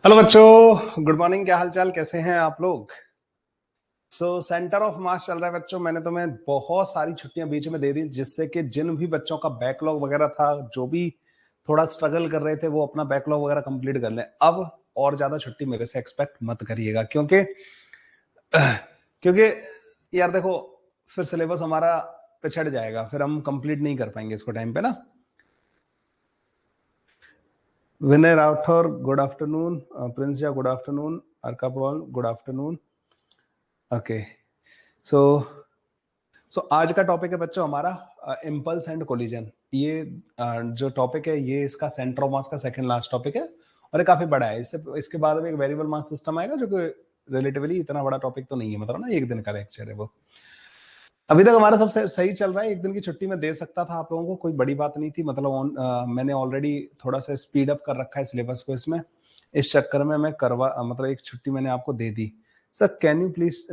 Hello बच्चों, good morning. क्या हाल चाल, कैसे हैं आप लोग? सेंटर ऑफ मास चल रहा है बच्चों। मैंने तुम्हें बहुत सारी छुट्टियां बीच में दे दी, जिससे कि जिन भी बच्चों का बैकलॉग वगैरह था, जो भी थोड़ा स्ट्रगल कर रहे थे, वो अपना बैकलॉग वगैरह कंप्लीट कर लें। अब और ज्यादा छुट्टी मेरे से एक्सपेक्ट मत करिएगा, क्योंकि क्योंकि यार देखो, फिर सिलेबस हमारा पिछड़ जाएगा, फिर हम कंप्लीट नहीं कर पाएंगे इसको टाइम पे ना। विनय राठौर गुड आफ्टरनून, प्रिंस जा गुड आफ्टरनून, अर्का पॉल गुड आफ्टरनून। ओके, सो आज का टॉपिक है बच्चों हमारा इम्पल्स एंड कोलिजन। ये जो टॉपिक है, ये इसका सेंटर ऑफ मास का सेकंड लास्ट टॉपिक है, और ये काफी बड़ा है। इसके बाद में एक वेरिएबल मास सिस्टम आएगा, जो कि रिलेटिवली इतना बड़ा टॉपिक तो नहीं है, मतलब ना एक दिन का लेक्चर है वो। अभी तक हमारा सब सही चल रहा है। एक दिन की छुट्टी में दे सकता था आप लोगों को, कोई बड़ी बात नहीं थी। मतलब मैंने ऑलरेडी थोड़ा सा स्पीड अप कर रखा है सिलेबस को इसमें। इस चक्कर में मैं मतलब एक छुट्टी मैंने आपको दे दी। Sir, can you please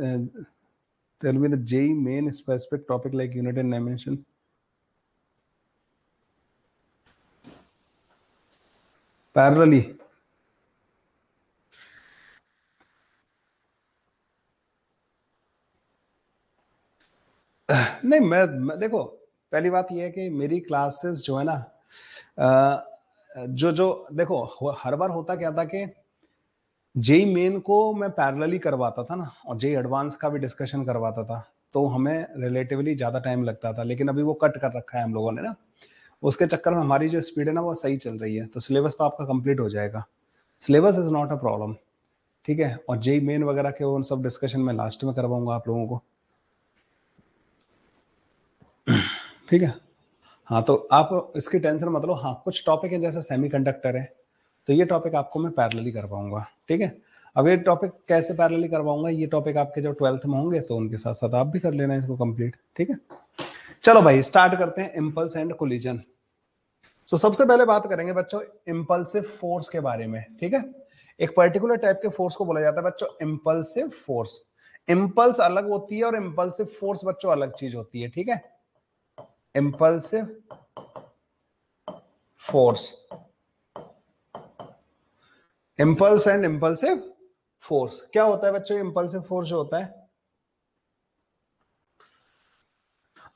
tell me the JEE main specific topic like unit and dimension? Parallelly? नहीं, मैं देखो, पहली बात यह है कि मेरी क्लासेस जो है ना, जो जो देखो, हर बार होता क्या था कि जेई मेन को मैं पैरेलली करवाता था ना, और जेई एडवांस का भी डिस्कशन करवाता था, तो हमें रिलेटिवली ज्यादा टाइम लगता था। लेकिन अभी वो कट कर रखा है हम लोगों ने ना, उसके चक्कर में हमारी जो स्पीड है ना, वो सही चल रही है। तो सिलेबस तो आपका कंप्लीट हो जाएगा। Syllabus is not a problem, ठीक है। और जेई मेन वगैरह के उन सब डिस्कशन में लास्ट में करवाऊंगा आप लोगों को, ठीक है। हाँ, तो आप इसकी टेंशन मत लो। हाँ, कुछ टॉपिक है जैसे सेमीकंडक्टर है, तो ये टॉपिक आपको मैं पैरेलली करवाऊंगा, ठीक है। अब ये टॉपिक कैसे पैरेलली करवाऊंगा, ये टॉपिक आपके जो 12th में होंगे, तो उनके साथ साथ आप भी कर लेना इसको कंप्लीट, ठीक है। चलो भाई, स्टार्ट करते हैं इम्पल्स एंड कोलिजन। सबसे पहले बात करेंगे बच्चों इम्पल्सिव फोर्स के बारे में, ठीक है। एक पर्टिकुलर टाइप के फोर्स को बोला जाता है बच्चों इम्पल्सिव फोर्स। इम्पल्स अलग होती है और इम्पल्सिव फोर्स बच्चों अलग चीज होती है, ठीक है। Impulsive force, impulse and impulsive force क्या होता है बच्चों? इम्पल्सिव फोर्स जो होता है,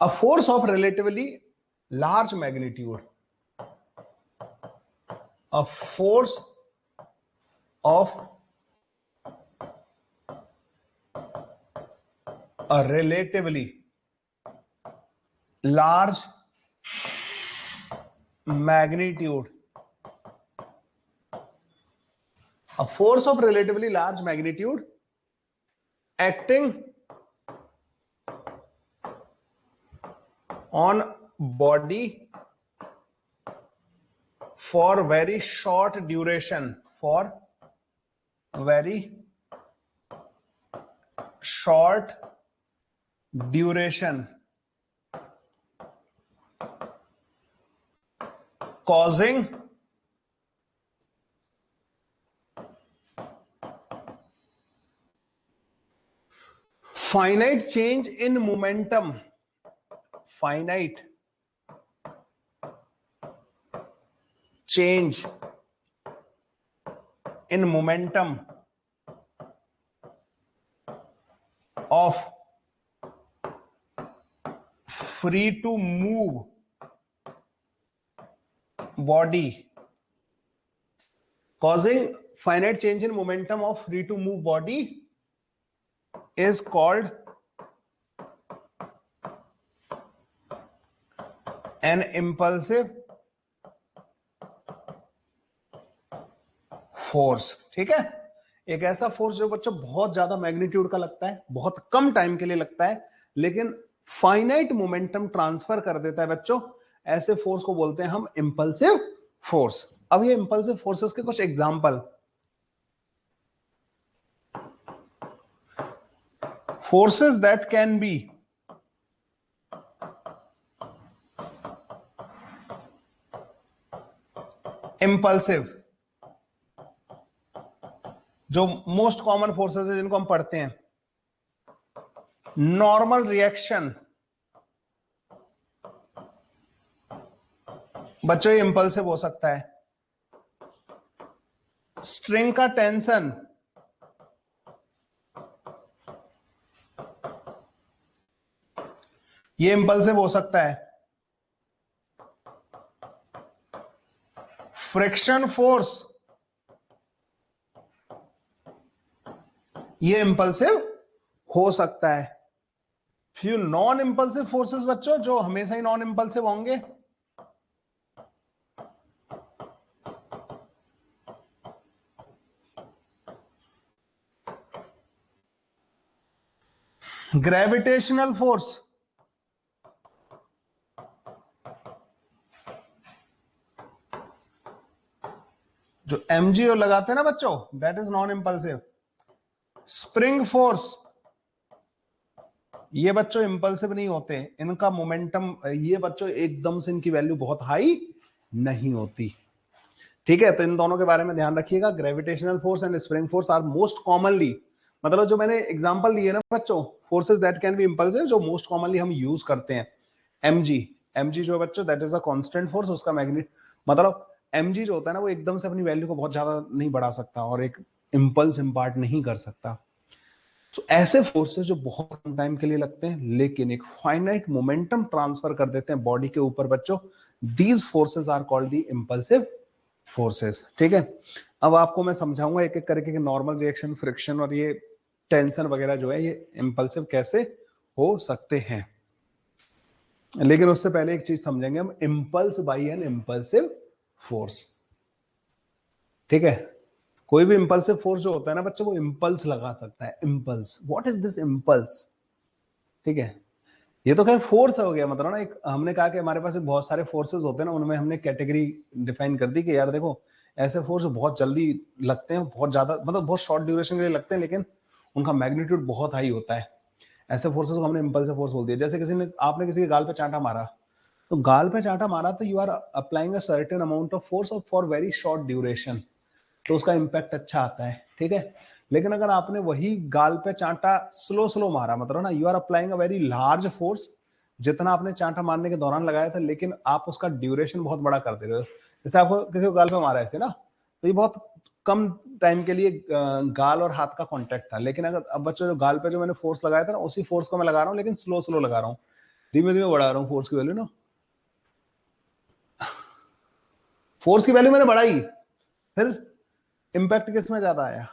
a force of relatively large magnitude, a force of a relatively large magnitude, a force of relatively large magnitude acting on body for very short duration, for very short duration, causing finite change in momentum, finite change in momentum of free to move body, causing finite change in momentum of free to move body is called an impulsive force, ठीक है। एक ऐसा force जो बच्चों बहुत ज्यादा magnitude का लगता है, बहुत कम टाइम के लिए लगता है, लेकिन फाइनाइट मोमेंटम ट्रांसफर कर देता है बच्चों। ऐसे फोर्स को बोलते हैं हम इंपल्सिव फोर्स। अब ये इंपल्सिव फोर्सेस के कुछ example, forces that can be impulsive, जो मोस्ट कॉमन फोर्सेस है जिनको हम पढ़ते हैं। नॉर्मल रिएक्शन बच्चों ये इंपल्सिव हो सकता है। स्ट्रिंग का टेंशन ये इंपल्सिव हो सकता है। फ्रिक्शन फोर्स ये इंपल्सिव हो सकता है। फ्यू नॉन इंपल्सिव फोर्सेस बच्चों जो हमेशा ही नॉन इंपल्सिव होंगे, ग्रेविटेशनल फोर्स जो एमजीओ लगाते हैं ना बच्चों, that is non impulsive. Spring force ये बच्चों इंपल्सिव नहीं होते, इनका मोमेंटम ये बच्चों एकदम से इनकी वैल्यू बहुत हाई नहीं होती। ठीक है, तो इन दोनों के बारे में ध्यान रखिएगा। Gravitational force and spring force are most commonly, मतलब जो मैंने एग्जांपल दिए ना बच्चों, forces that can be impulsive जो मोस्ट कॉमनली हम यूज करते हैं। एमजी, एमजी जो बच्चों that is a constant force, उसका मैग्नेट मतलब एमजी जो होता है ना वो एकदम से अपनी वैल्यू को बहुत ज्यादा नहीं बढ़ा सकता और एक इंपल्स इंपार्ट नहीं कर सकता। तो ऐसे फोर्सेस जो बहुत कम टाइम के लिए लगते हैं लेकिन एक फाइनाइट मोमेंटम ट्रांसफर कर देते हैं बॉडी के ऊपर बच्चों, these forces are called the impulsive forces. ठीक है, अब आपको मैं समझाऊंगा एक एक करके कि नॉर्मल रिएक्शन, फ्रिक्शन और ये टेंशन वगैरह जो है ये इंपल्सिव कैसे हो सकते हैं। लेकिन उससे पहले एक चीज समझेंगे हम, impulse by an impulsive force. ठीक है, कोई भी इंपल्सिव फोर्स जो होता है ना बच्चों वो इंपल्स लगा सकता है। Impulse, what is this impulse? ठीक है, ये तो खैर फोर्स हो गया, मतलब ना एक हमने कहा कि हमारे पास बहुत सारे फोर्सेस होते हैं ना, उनमें हमने कैटेगरी डिफाइन कर दी कि यार देखो ऐसे फोर्स बहुत जल्दी लगते हैं, बहुत ज्यादा मतलब बहुत शॉर्ट ड्यूरेशन के लिए लगते हैं लेकिन उनका मैग्नीट्यूड बहुत हाई होता है, ऐसे फोर्सेस को हमने इंपल्सिव फोर्स बोल दिया। जैसे किसी ने, आपने किसी के गाल पे चांटा मारा, तो गाल पे चांटा मारा तो you are applying a certain amount of force for very short duration, तो उसका इंपैक्ट अच्छा आता है। ठीक है, लेकिन अगर आपने वही गाल पे चांटा स्लो स्लो मारा, मतलब ना you are applying a very large force, जितना आपने चांटा मारने के दौरान लगाया था लेकिन आप उसका ड्यूरेशन बहुत बड़ा कर दे रहे हो। जैसे आपको किसी को गाल पे मारा ऐसे ना, तो ये बहुत कम टाइम के लिए गाल और हाथ का कांटेक्ट था, लेकिन अगर अब बच्चों जो गाल पे जो मैंने फोर्स लगाया था ना उसी फोर्स को मैं लगा रहा हूँ लेकिन स्लो स्लो लगा रहा हूँ, धीमे धीमे बढ़ा रहा हूँ फोर्स की वैल्यू ना, फोर्स की वैल्यू मैंने बढ़ाई, फिर इंपैक्ट किस में ज्यादा आया?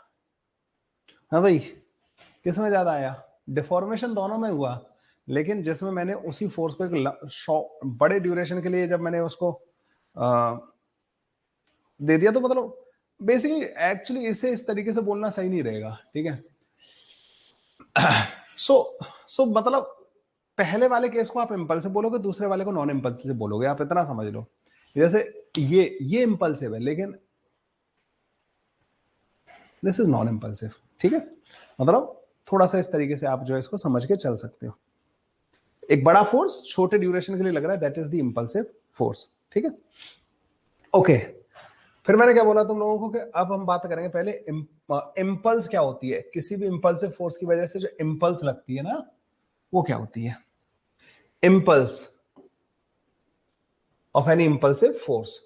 हाँ भाई, किस में ज्यादा आया? डिफॉर्मेशन दोनों में हुआ, लेकिन जिसमें मैंने उसी फोर्स को एक बड़े ड्यूरेशन के लिए जब मैंने उसको दे दिया, तो मतलब बेसिकली एक्चुअली इसे इस तरीके से बोलना सही नहीं रहेगा। ठीक है, सो सो मतलब पहले वाले केस को आप इंपल्सिव बोलोगे, दूसरे वाले को नॉन इंपल्सिव बोलोगे, आप इतना समझ लो। जैसे ये इंपल्सिव है लेकिन दिस इज नॉन इंपल्सिव। ठीक है, मतलब थोड़ा सा इस तरीके से आप जो है इसको समझ के चल सकते हो। एक बड़ा फोर्स छोटे ड्यूरेशन के लिए लग रहा है, that is the impulsive force. ठीक है, ओके। फिर मैंने क्या बोला तुम लोगों को कि अब हम बात करेंगे पहले इंपल्स क्या होती है, किसी भी इंपल्सिव फोर्स की वजह से जो इंपल्स लगती है ना वो क्या होती है। Impulse of any impulsive force,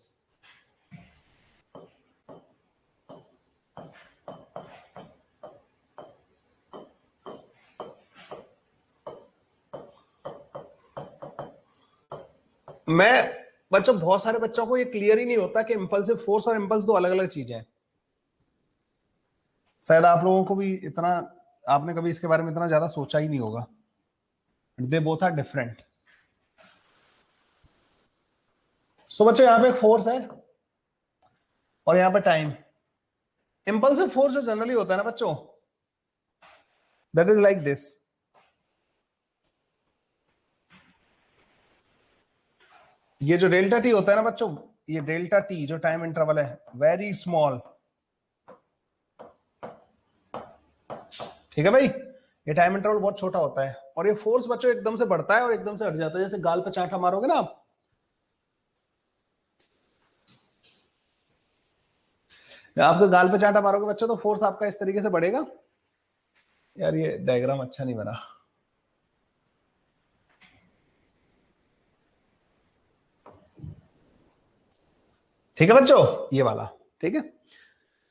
मैं बच्चों बहुत सारे बच्चों को ये क्लियर ही नहीं होता कि इंपल्सिव फोर्स और इंपल्स दो अलग अलग चीजें हैं। शायद आप लोगों को भी इतना, आपने कभी इसके बारे में इतना ज्यादा सोचा ही नहीं होगा। They both are different. So बच्चों यहां पे एक फोर्स है और यहां पे टाइम। इंपल्सिव फोर्स जो जनरली होता है ना बच्चों, दैट इज लाइक दिस। ये जो डेल्टा टी होता है ना बच्चों, ये डेल्टा टी जो टाइम इंटरवल है वेरी स्मॉल। ठीक है भाई, ये टाइम इंटरवल बहुत छोटा होता है और ये फोर्स बच्चों एकदम से बढ़ता है और एकदम से हट जाता है। जैसे गाल पे चांटा मारोगे ना आपके गाल पे चांटा मारोगे बच्चों तो फोर्स आपका इस तरीके से बढ़ेगा। यार ये डायग्राम अच्छा नहीं बना। ठीक है बच्चों, ये वाला। ठीक है,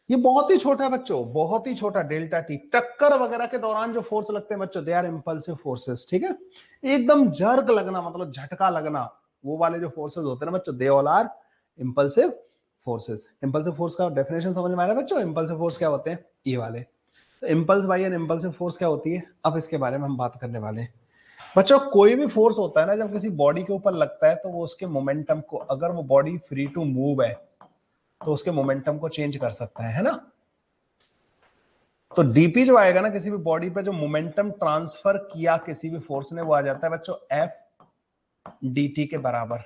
ये बहुत ही छोटा है बच्चों, बहुत ही छोटा डेल्टा टी। टक्कर वगैरह के दौरान जो फोर्स लगते हैं बच्चों, दे आर इंपल्सिव फोर्सेस, ठीक है। एकदम जर्क लगना मतलब झटका लगना, वो वाले जो फोर्सेस होते हैं ना बच्चों, they all are impulsive forces. Impulsive force का डेफिनेशन समझ में आ रहा है बच्चों? इंपल्सिव फोर्स क्या होते हैं, ये वाले। तो impulse by an impulsive force क्या होती है, अब इसके बारे में हम बात करने वाले हैं बच्चों। कोई भी फोर्स होता है ना, जब किसी बॉडी के ऊपर लगता है तो वो उसके मोमेंटम को, अगर वो बॉडी फ्री टू मूव है तो उसके मोमेंटम को चेंज कर सकता है ना। तो डीपी जो आएगा ना किसी भी बॉडी पे, जो मोमेंटम ट्रांसफर किया किसी भी फोर्स ने, वो आ जाता है बच्चों एफ डी के बराबर।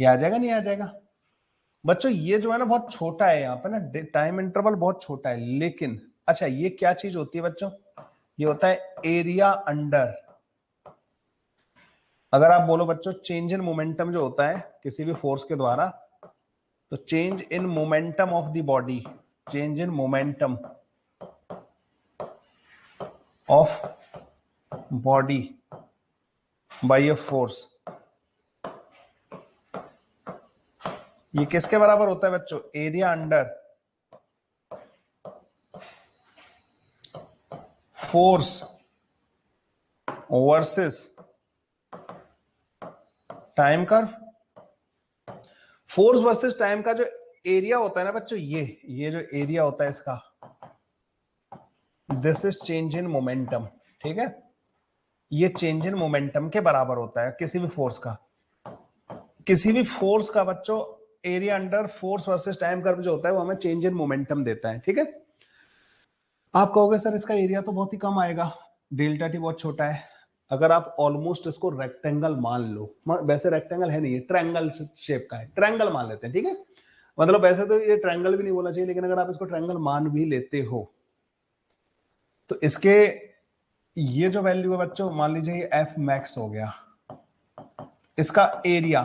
ये आ जाएगा नहीं आ जाएगा बच्चों? ये जो है ना बहुत छोटा है, यहाँ पे ना टाइम इंटरवल बहुत छोटा है, लेकिन अच्छा ये क्या चीज होती है बच्चों, ये होता है एरिया अंडर। अगर आप बोलो बच्चों चेंज इन मोमेंटम जो होता है किसी भी फोर्स के द्वारा, तो change in momentum of the body, change in momentum of body by a force, ये किसके बराबर होता है बच्चों, area under force versus time curve. Force versus time का जो एरिया होता है ना बच्चों, ये जो एरिया होता है इसका, this is change in momentum, ठीक है। ये चेंज इन मोमेंटम के बराबर होता है किसी भी फोर्स का। किसी भी फोर्स का बच्चों area under force versus time curve जो होता है वो हमें चेंज इन मोमेंटम देता है, ठीक है। आप कहोगे सर इसका एरिया तो बहुत ही कम आएगा, डेल्टा टी बहुत छोटा है। अगर आप ऑलमोस्ट इसको रेक्टेंगल मान लो, वैसे रेक्टेंगल है नहीं, ट्रायंगल शेप का है, ट्रायंगल मान लेते हैं, ठीक है। मतलब वैसे तो ये ट्रायंगल भी नहीं बोलना चाहिए, लेकिन अगर आप इसको ट्रायंगल मान भी लेते हो तो इसके ये जो वैल्यू है बच्चों, मान लीजिए ये एफ मैक्स हो गया, इसका एरिया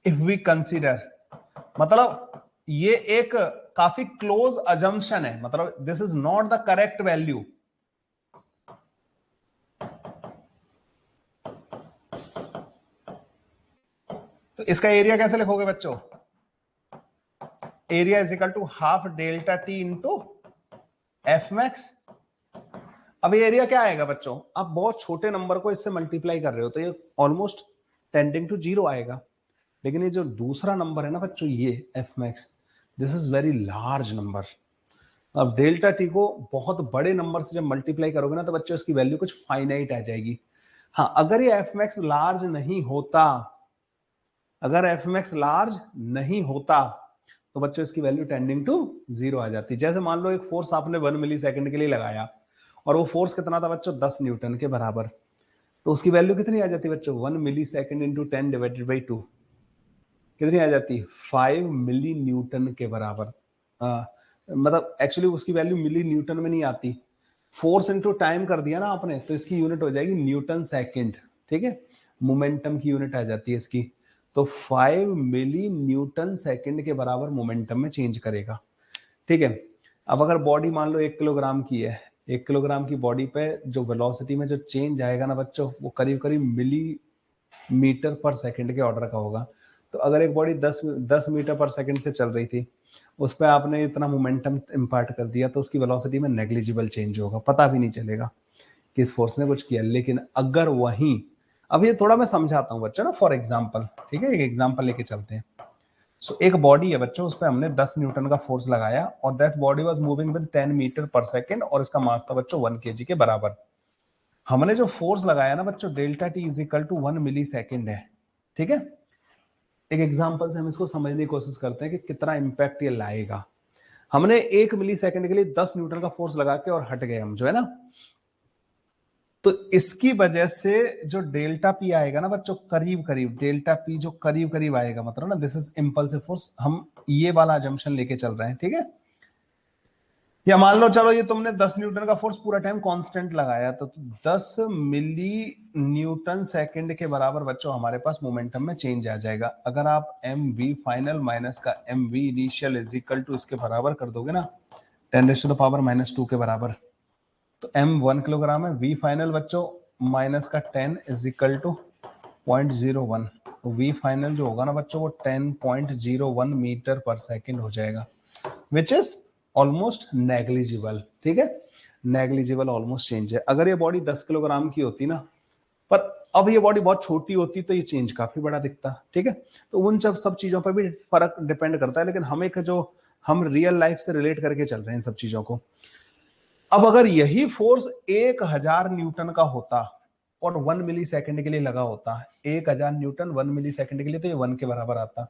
इफ वी कंसीडर, मतलब ये एक काफी क्लोज अजम्पशन है, मतलब this is not the correct value. तो इसका एरिया कैसे लिखोगे बच्चों, area is equal to half delta T into F max. अब ये एरिया क्या आएगा बच्चों, आप बहुत छोटे नंबर को इससे मल्टीप्लाई कर रहे हो तो ये ऑलमोस्ट टेंडिंग टू जीरो आएगा। लेकिन ये जो दूसरा नंबर है ना बच्चों, ये F max, this is very large number. अब डेल्टा टी को बहुत बड़े नंबर से जब मल्टीप्लाई करोगे ना तो बच्चों इसकी वैल्यू कुछ फाइनाइट आ जाएगी। हाँ, अगर ये एफ मैक्स लार्ज नहीं होता, अगर एफ मैक्स लार्ज नहीं होता तो बच्चों इसकी वैल्यू टेंडिंग टू जीरो आ जाती। जैसे मान लो एक फोर्स आपने 1 मिली सेकेंड के लिए लगाया और वो फोर्स कितना था बच्चों, 10 न्यूटन के बराबर, तो उसकी वैल्यू कितनी आ जाती बच्चों, 1 मिली सेकेंड इंटू 10 डिवाइडेड बाई 2, कितनी आ जाती, 5 मिली न्यूटन के बराबर। मतलब एक्चुअली उसकी वैल्यू मिली न्यूटन में नहीं आती, फोर्स इंटू टाइम कर दिया ना आपने, तो इसकी यूनिट हो जाएगी न्यूटन सेकेंड, ठीक है। मोमेंटम की यूनिट आ जाती है इसकी, तो 5 मिली न्यूटन सेकेंड के बराबर मोमेंटम में चेंज करेगा, ठीक है। अब अगर बॉडी मान लो 1 किलोग्राम की है, 1 किलोग्राम की बॉडी पे जो वेलोसिटी में जो चेंज आएगा ना बच्चों, वो करीब करीब मिली मीटर पर सेकंड के ऑर्डर का होगा। तो अगर एक बॉडी 10 मीटर पर सेकंड से चल रही थी, उस पर आपने इतना मोमेंटम इम्पार्ट कर दिया, तो उसकी वेलोसिटी में नेग्लिजिबल चेंज होगा, पता भी नहीं चलेगा कि इस फोर्स ने कुछ किया। लेकिन अगर वहीं, अब ये थोड़ा मैं समझाता हूँ बच्चों ना, फॉर एग्जाम्पल, ठीक है, एक एग्जाम्पल लेके चलते हैं। सो एक बॉडी है बच्चों, उस पर हमने 10 न्यूटन का फोर्स लगाया और that body was moving with 10 metre per second और इसका मास था बच्चों 1 केजी के बराबर। हमने जो फोर्स लगाया ना बच्चों, delta T is equal to 1 millisecond है, ठीक है। एक एग्जांपल से हम इसको समझने की कोशिश करते हैं कि कितना इंपैक्ट ये लाएगा। हमने 1 मिली सेकेंड के लिए 10 न्यूटन का फोर्स लगा के और हट गए हम, जो है ना, तो इसकी वजह से जो डेल्टा पी आएगा ना बच्चों, करीब करीब डेल्टा पी जो करीब करीब आएगा, मतलब ना दिस इज इंपल्सिव फोर्स, हम ये वाला अजम्पशन लेके चल रहे हैं, ठीक है। या मान लो चलो ये तुमने 10 न्यूटन का फोर्स पूरा टाइम कांस्टेंट लगाया, तो 10 मिली न्यूटन सेकंड के बराबर बच्चों हमारे पास मोमेंटम में चेंज आ जाएगा। अगर आप एम वी फाइनल माइनस का M V initial is equal to इसके बराबर कर दोगे ना, 10⁻⁻² के बराबर, तो एम 1 किलोग्राम है, वी फाइनल बच्चों माइनस का 10 इज इक्वल टू 0.01, तो वी फाइनल जो होगा ना बच्चों वो 10.01 मीटर पर सेकेंड हो जाएगा। विच इज ऑलमोस्ट नेग्लिजिबल, ठीक है, नेग्लिजिबल ऑलमोस्ट चेंज है। अगर ये बॉडी 10 किलोग्राम की होती ना, पर अब ये बॉडी बहुत छोटी होती तो ये चेंज काफी बड़ा दिखता, ठीक है। तो उन सब चीजों पर भी फर्क डिपेंड करता है, लेकिन हम एक जो हम रियल लाइफ से रिलेट करके चल रहे हैं इन सब चीजों को। अब अगर यही फोर्स 1000 न्यूटन का होता और 1 मिली सेकेंड के लिए लगा होता, 1000 न्यूटन 1 मिली सेकेंड के लिए, तो ये 1 के बराबर आता।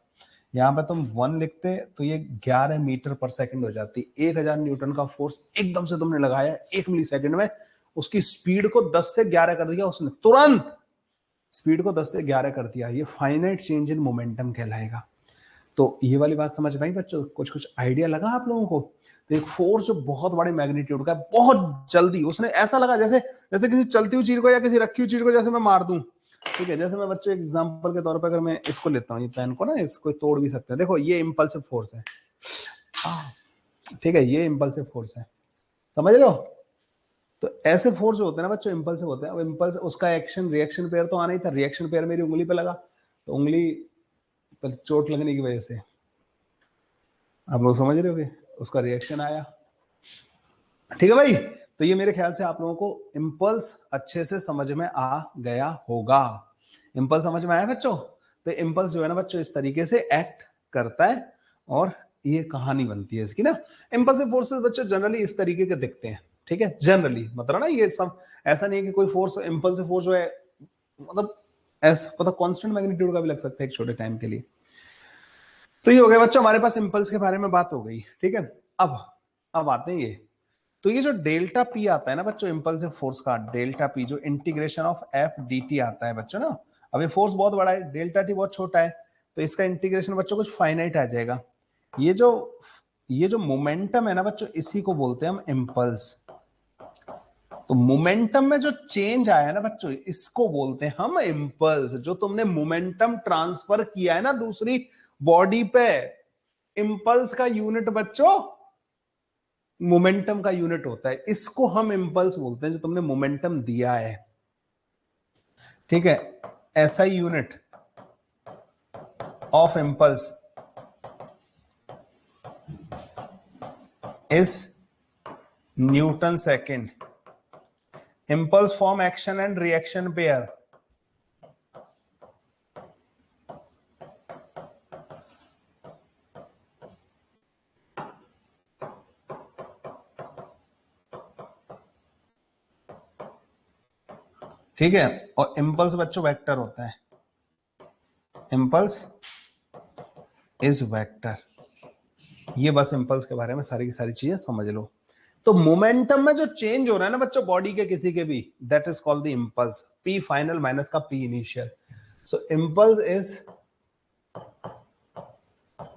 यहाँ पे तुम 1 लिखते तो ये 11 मीटर पर सेकंड हो जाती। 1000 न्यूटन का फोर्स एकदम से तुमने लगाया 1 मिली सेकेंड में, उसकी स्पीड को 10 से 11 कर दिया उसने, तुरंत स्पीड को 10 से 11 कर दिया। ये फाइनाइट चेंज इन मोमेंटम कहलाएगा। तो ये वाली बात समझ में आई बच्चों? कुछ आइडिया लगा आप लोगों को? तो एक फोर्स जो बहुत बड़े मैग्नीट्यूड का है, बहुत जल्दी उसने ऐसा लगा जैसे जैसे किसी चलती हुई चीज को या किसी रखी हुई चीज को जैसे मैं मार दूं, ठीक है। जैसे मैं बच्चों एग्जांपल के तौर पर अगर मैं इसको लेता हूँ, ये पेन को ना, इसको तोड़ भी सकते हैं। देखो ये इंपल्सिव फोर्स है, ठीक है, ये इंपल्सिव फोर्स है, समझ लो। तो ऐसे फोर्स होते हैं ना बच्चों, इंपल्सिव होते हैं। अब इंपल्स, उसका एक्शन रिएक्शन पेयर तो आना ही था। रिएक्शन पेयर मेरी उंगली पे लगा, तो उंगली पर चोट लगने की वजह से, आप लोग समझ रहे होगे, उसका रिएक्शन आया, ठीक है भाई। तो ये मेरे ख्याल से आप लोगों को इंपल्स अच्छे से समझ में आ गया होगा। इंपल्स समझ में आया बच्चों? तो इंपल्स जो है ना बच्चों, इस तरीके से एक्ट करता है और ये कहानी बनती है इसकी ना। इंपल्सिव फोर्सेस बच्चों जनरली इस तरीके के दिखते हैं, ठीक है, जनरली, मतलब ना ये सब ऐसा नहीं है कि कोई फोर्स इंपल्सिव फोर्स जो है मतलब ऐसा मतलब कांस्टेंट मैग्नीट्यूड का भी लग सकता है एक छोटे टाइम के लिए। तो ये हो गया बच्चों, हमारे पास इंपल्स के बारे में बात हो गई, ठीक है। अब आते हैं ये, तो ये जो डेल्टा पी आता है ना बच्चों इंपल्सिव फोर्स का, डेल्टा पी जो integration of F D T आता है बच्चों ना। अब ये फोर्स बहुत बड़ा है, डेल्टा टी बहुत छोटा है, तो इसका इंटीग्रेशन बच्चों कुछ फाइनाइट आ जाएगा। ये जो मोमेंटम है ना बच्चों, इसी को बोलते हैं हम इंपल्स। तो मोमेंटम में जो चेंज आया है ना बच्चों, इसको बोलते हैं हम इंपल्स। जो तुमने मोमेंटम ट्रांसफर किया है ना दूसरी बॉडी पे, इंपल्स का यूनिट बच्चों मोमेंटम का यूनिट होता है, इसको हम इंपल्स बोलते हैं, जो तुमने मोमेंटम दिया है, ठीक है। ऐसा unit of impulse is Newton second. Impulse form action and reaction pair. ठीक है, और इंपल्स बच्चों वेक्टर होता है, इंपल्स इज वेक्टर। ये बस इंपल्स के बारे में सारी की सारी चीजें समझ लो। तो मोमेंटम में जो चेंज हो रहा है ना बच्चों बॉडी के किसी के भी, that is called the impulse. P final minus का P initial. So impulse is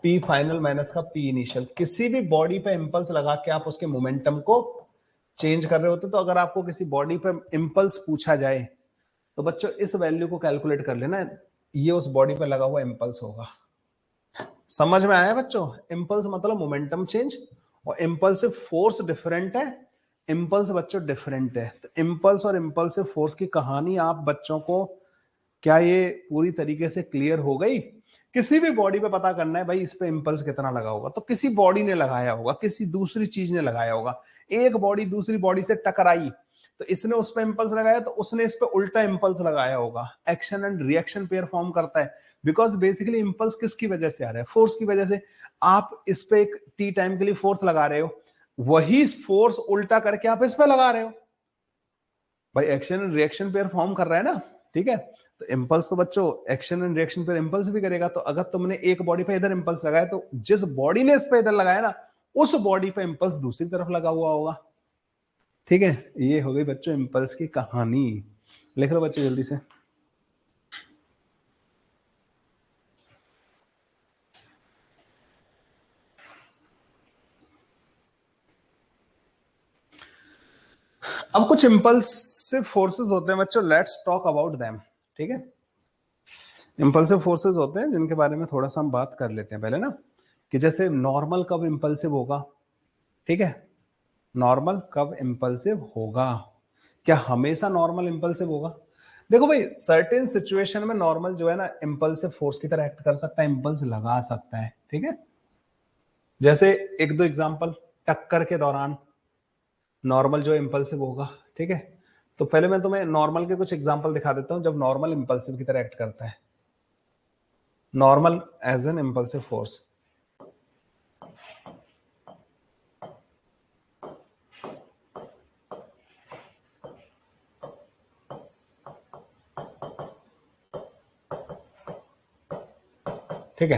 P final minus का पी इनिशियल। किसी भी बॉडी पे इंपल्स लगा के आप उसके मोमेंटम को चेंज कर रहे होते। तो अगर आपको किसी बॉडी पे इंपल्स पूछा जाए तो बच्चों इस वैल्यू को कैलकुलेट कर लेना, ये उस बॉडी पे लगा हुआ इंपल्स होगा। समझ में आया बच्चों? इंपल्स मतलब मोमेंटम चेंज, और इंपल्सिव फोर्स डिफरेंट है, इंपल्स बच्चों डिफरेंट है। तो इंपल्स और इंपल्सिव फोर्स की कहानी आप बच्चों को, क्या ये पूरी तरीके से क्लियर हो गई? किसी भी बॉडी पे पता करना है भाई इस पे इंपल्स कितना लगा होगा, तो किसी बॉडी ने लगाया होगा, किसी दूसरी चीज ने लगाया होगा। एक बॉडी दूसरी बॉडी से टकराई तो इसने उस पर इंपल्स लगाया, तो उसने इस पे उल्टा इंपल्स लगाया होगा। Action and reaction pair form करता है, बिकॉज बेसिकली इंपल्स किसकी वजह से आ रहा है? फोर्स की वजह से। आप इस पे एक टी टाइम के लिए फोर्स लगा रहे हो, वही फोर्स उल्टा करके आप इस पे लगा रहे हो भाई, action and reaction pair form कर रहा है ना, ठीक है। तो इंपल्स तो बच्चों action and reaction pair impulse भी करेगा। तो अगर तुमने एक बॉडी पे इधर इंपल्स लगाया, तो जिस बॉडी ने इस पे इधर लगाया ना, उस बॉडी पे इंपल्स दूसरी तरफ लगा हुआ होगा, ठीक है। ये हो गई बच्चों इंपल्स की कहानी। लिख लो बच्चों जल्दी से। अब कुछ इंपल्सिव फोर्सेस होते हैं बच्चों, लेट्स टॉक अबाउट देम, ठीक है। इंपल्सिव फोर्सेस होते हैं जिनके बारे में थोड़ा सा हम बात कर लेते हैं पहले ना, कि जैसे नॉर्मल कब इंपल्सिव होगा, ठीक है। नॉर्मल कब इंपल्सिव होगा? क्या हमेशा नॉर्मल इंपल्सिव होगा? देखो भाई, सर्टेन सिचुएशन में नॉर्मल जो है ना इंपल्सिव फोर्स की तरह एक्ट कर सकता है, इंपल्स लगा सकता है, ठीक है। जैसे एक दो एग्जांपल, टक्कर के दौरान नॉर्मल जो इंपल्सिव होगा, ठीक है। तो पहले मैं तुम्हें नॉर्मल के कुछ एग्जांपल दिखा देता हूं जब नॉर्मल इंपल्सिव की तरह एक्ट करता है। Normal as an impulsive force. ठीक है,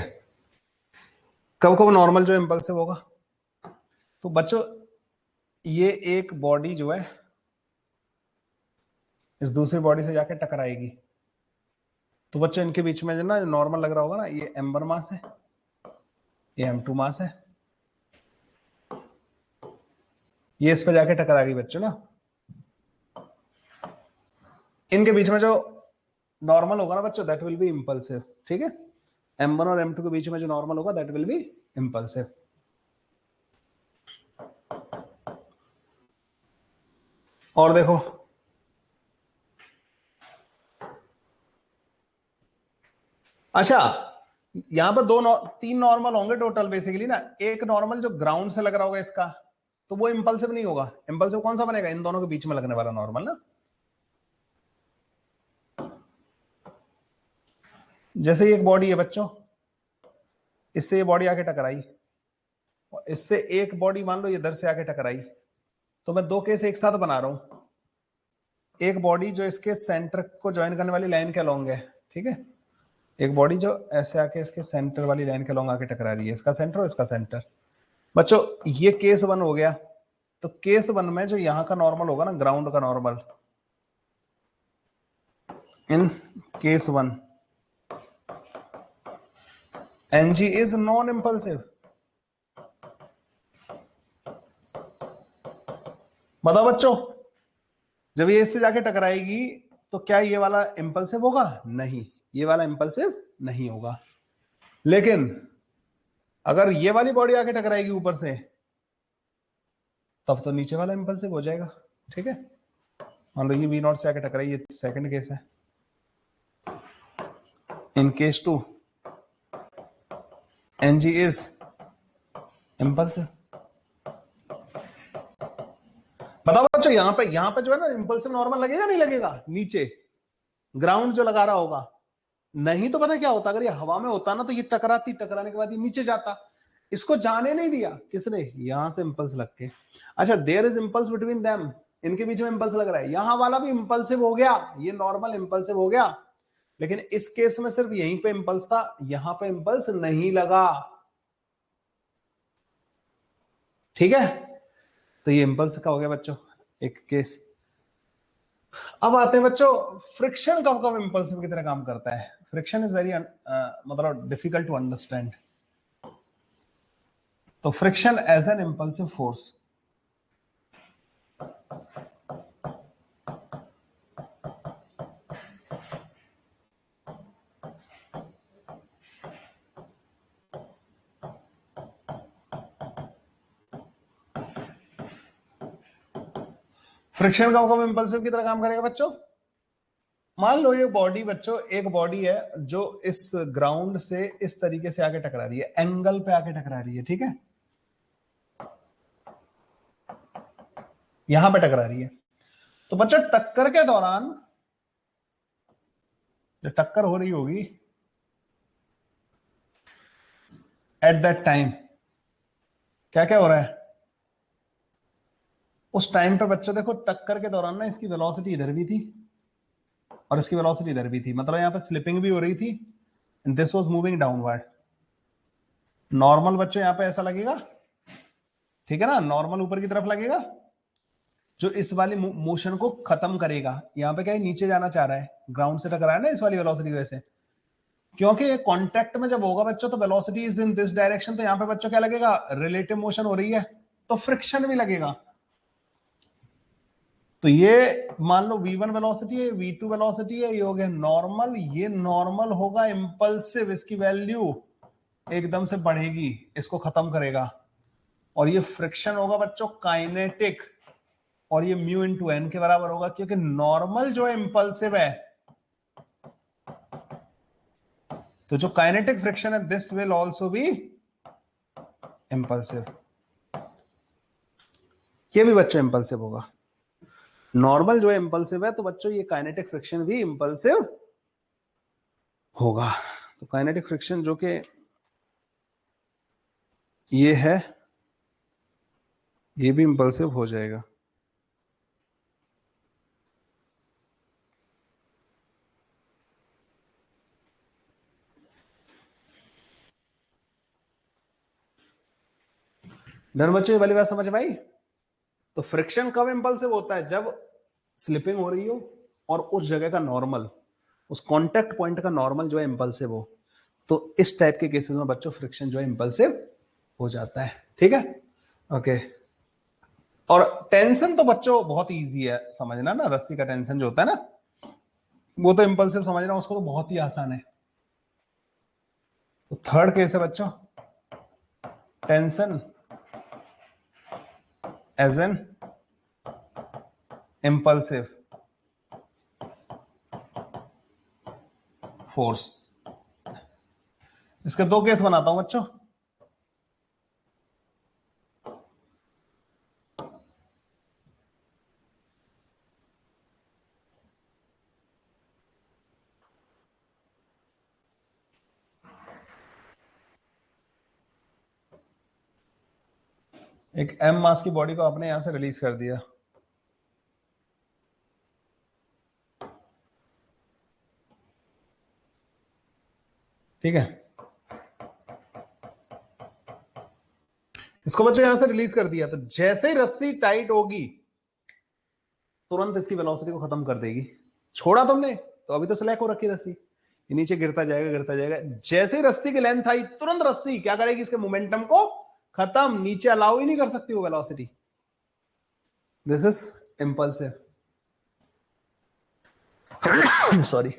कब कब नॉर्मल जो इंपल्सिव होगा, तो बच्चों ये एक बॉडी जो है इस दूसरी बॉडी से जाके टकराएगी, तो बच्चों इनके बीच में जो ना नॉर्मल लग रहा होगा ना, ये m1 मास है, ये m2 मास है, ये इस पे जाके टकराएगी बच्चों ना। इनके बीच में जो नॉर्मल होगा ना बच्चों, दैट विल बी इंपल्सिव, ठीक है। m1 और m2 के बीच में जो नॉर्मल होगा दैट विल बी इंपल्सिव। और देखो अच्छा, यहां पर तीन नॉर्मल होंगे टोटल बेसिकली ना। एक नॉर्मल जो ग्राउंड से लग रहा होगा इसका, तो वो इंपल्सिव नहीं होगा। इंपल्सिव कौन सा बनेगा, इन दोनों के बीच में लगने वाला नॉर्मल ना। जैसे ही एक बॉडी है बच्चों, इससे ये बॉडी आके टकराई, इससे एक बॉडी मान लो ये इधर से आके टकराई, तो मैं दो केस एक साथ बना रहा हूं। एक बॉडी जो इसके सेंटर को ज्वाइन करने वाली लाइन के अलोंग है, ठीक है। एक बॉडी जो ऐसे आके इसके सेंटर वाली लाइन के अलोंग आके टकरा रही है, इसका सेंटर और इसका सेंटर। बच्चों ये केस 1 हो गया। तो केस 1 में जो यहां का नॉर्मल होगा ना, ग्राउंड का normal, in case 1 NG is non impulsive. बताओ बच्चों, जब ये इससे जाके टकराएगी तो क्या ये वाला इंपल्सिव होगा? नहीं, ये वाला इंपल्सिव नहीं होगा। लेकिन अगर ये वाली बॉडी आके टकराएगी ऊपर से, तब तो नीचे वाला इंपल्सिव हो जाएगा, ठीक है। मान लो ये वी नॉट से आके टकराई, ये सेकंड केस है। In case 2 NG is impulsive. बताओ बच्चों, यहां पे जो है ना इंपल्सिव नॉर्मल लगेगा नहीं लगेगा? नीचे ग्राउंड जो लगा रहा होगा। नहीं तो पता क्या होता, अगर ये हवा में होता ना तो ये टकराने के बाद ये नीचे जाता। इसको जाने नहीं दिया किसने? यहां से इंपल्स लग के। अच्छा, there is impulse between them, इनके बीच में इंपल्स लग रहा है, यहां वाला भी इंपल्सिव हो गया, ये नॉर्मल इंपल्सिव हो गया। लेकिन इस केस में सिर्फ यहीं पे इंपल्स था, यहां पे इंपल्स नहीं लगा, ठीक है। तो ये इंपल्स का हो गया बच्चों एक केस। अब आते हैं बच्चों, फ्रिक्शन कब कब इंपल्सिव की तरह काम करता है। फ्रिक्शन इज वेरी मतलब डिफिकल्ट टू अंडरस्टैंड। तो friction as an impulsive force, friction कब कब इंपल्सिव की तरह काम करेगा बच्चों? मान लो ये बॉडी बच्चों, एक बॉडी है जो इस ग्राउंड से इस तरीके से आके टकरा रही है, एंगल पे आके टकरा रही है, ठीक है। यहां पे टकरा रही है। तो बच्चों टक्कर के दौरान जो टक्कर हो रही होगी, एट दैट टाइम क्या क्या हो रहा है? उस टाइम पे बच्चों देखो, टक्कर के दौरान ना इसकी वेलोसिटी इधर भी थी और इसकी वेलोसिटी इधर भी थी, मतलब यहां पे स्लिपिंग भी हो रही थी, and this was moving downward. Normal बच्चों यहां पे ऐसा लगेगा, ठीक है ना, नॉर्मल ऊपर की तरफ लगेगा, जो इस वाली मोशन को खत्म करेगा। यहां पे क्या है, नीचे जाना चाह रहा है, ग्राउंड से टकरा है ना इस वाली वेलोसिटी की वजह से। क्योंकि ये कांटेक्ट में जब होगा बच्चों तो velocity is in this direction, तो यहां पे बच्चों क्या लगेगा, रिलेटिव मोशन हो रही है, तो फ्रिक्शन भी लगेगा। तो ये मान लो v1 वेलोसिटी है, v2 वेलोसिटी है, ये हो गया नॉर्मल, ये नॉर्मल होगा इंपल्सिव, इसकी वैल्यू एकदम से बढ़ेगी, इसको खत्म करेगा। और ये फ्रिक्शन होगा बच्चों काइनेटिक, और ये म्यू इंटू एन के बराबर होगा, क्योंकि नॉर्मल जो है इंपल्सिव है। तो जो काइनेटिक फ्रिक्शन है, this will also be impulsive, ये भी बच्चों इम्पल्सिव होगा। नॉर्मल जो है इम्पल्सिव है, तो बच्चों ये काइनेटिक फ्रिक्शन भी इम्पल्सिव होगा। तो काइनेटिक फ्रिक्शन जो कि ये है, ये भी इम्पल्सिव हो जाएगा। डन बच्चों, ये वाली बात समझ में आई? तो फ्रिक्शन कब इंपल्सिव होता है? जब स्लिपिंग हो रही हो और उस जगह का नॉर्मल, उस कांटेक्ट पॉइंट का नॉर्मल जो है इंपल्सिव हो। तो इस टाइप के केसेस में बच्चों फ्रिक्शन जो है इंपल्सिव हो जाता है। ठीक है, ओके। और टेंशन तो बच्चों बहुत इजी है समझना ना, रस्सी का टेंशन जो होता है ना, वो तो इंपल्सिव समझना, उसको तो बहुत ही आसान है। तो थर्ड केस है बच्चों, tension as an impulsive force. इसके दो केस बनाता हूं बच्चों। एक एम मास की बॉडी को आपने यहां से रिलीज कर दिया, ठीक है। इसको बच्चों यहां से रिलीज कर दिया, तो जैसे ही रस्सी टाइट होगी तुरंत इसकी वेलोसिटी को खत्म कर देगी। छोड़ा तुमने तो अभी तो स्लैक हो रखी रस्सी, ये नीचे गिरता जाएगा गिरता जाएगा। जैसे ही रस्सी की लेंथ आई, तुरंत रस्सी क्या करेगी? इसके मोमेंटम को खत्म, नीचे अलाउ ही नहीं कर सकती वो velocity. This is impulsive, sorry.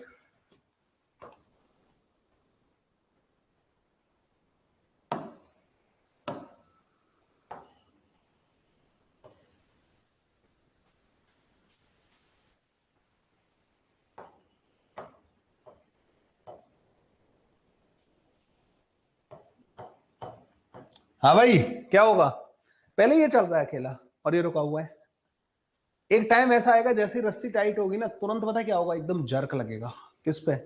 हाँ भाई, क्या होगा? पहले ये चल रहा है अकेला और ये रुका हुआ है। एक टाइम ऐसा आएगा जैसे ही रस्सी टाइट होगी ना, तुरंत पता है क्या होगा? एकदम जर्क लगेगा। किस पे?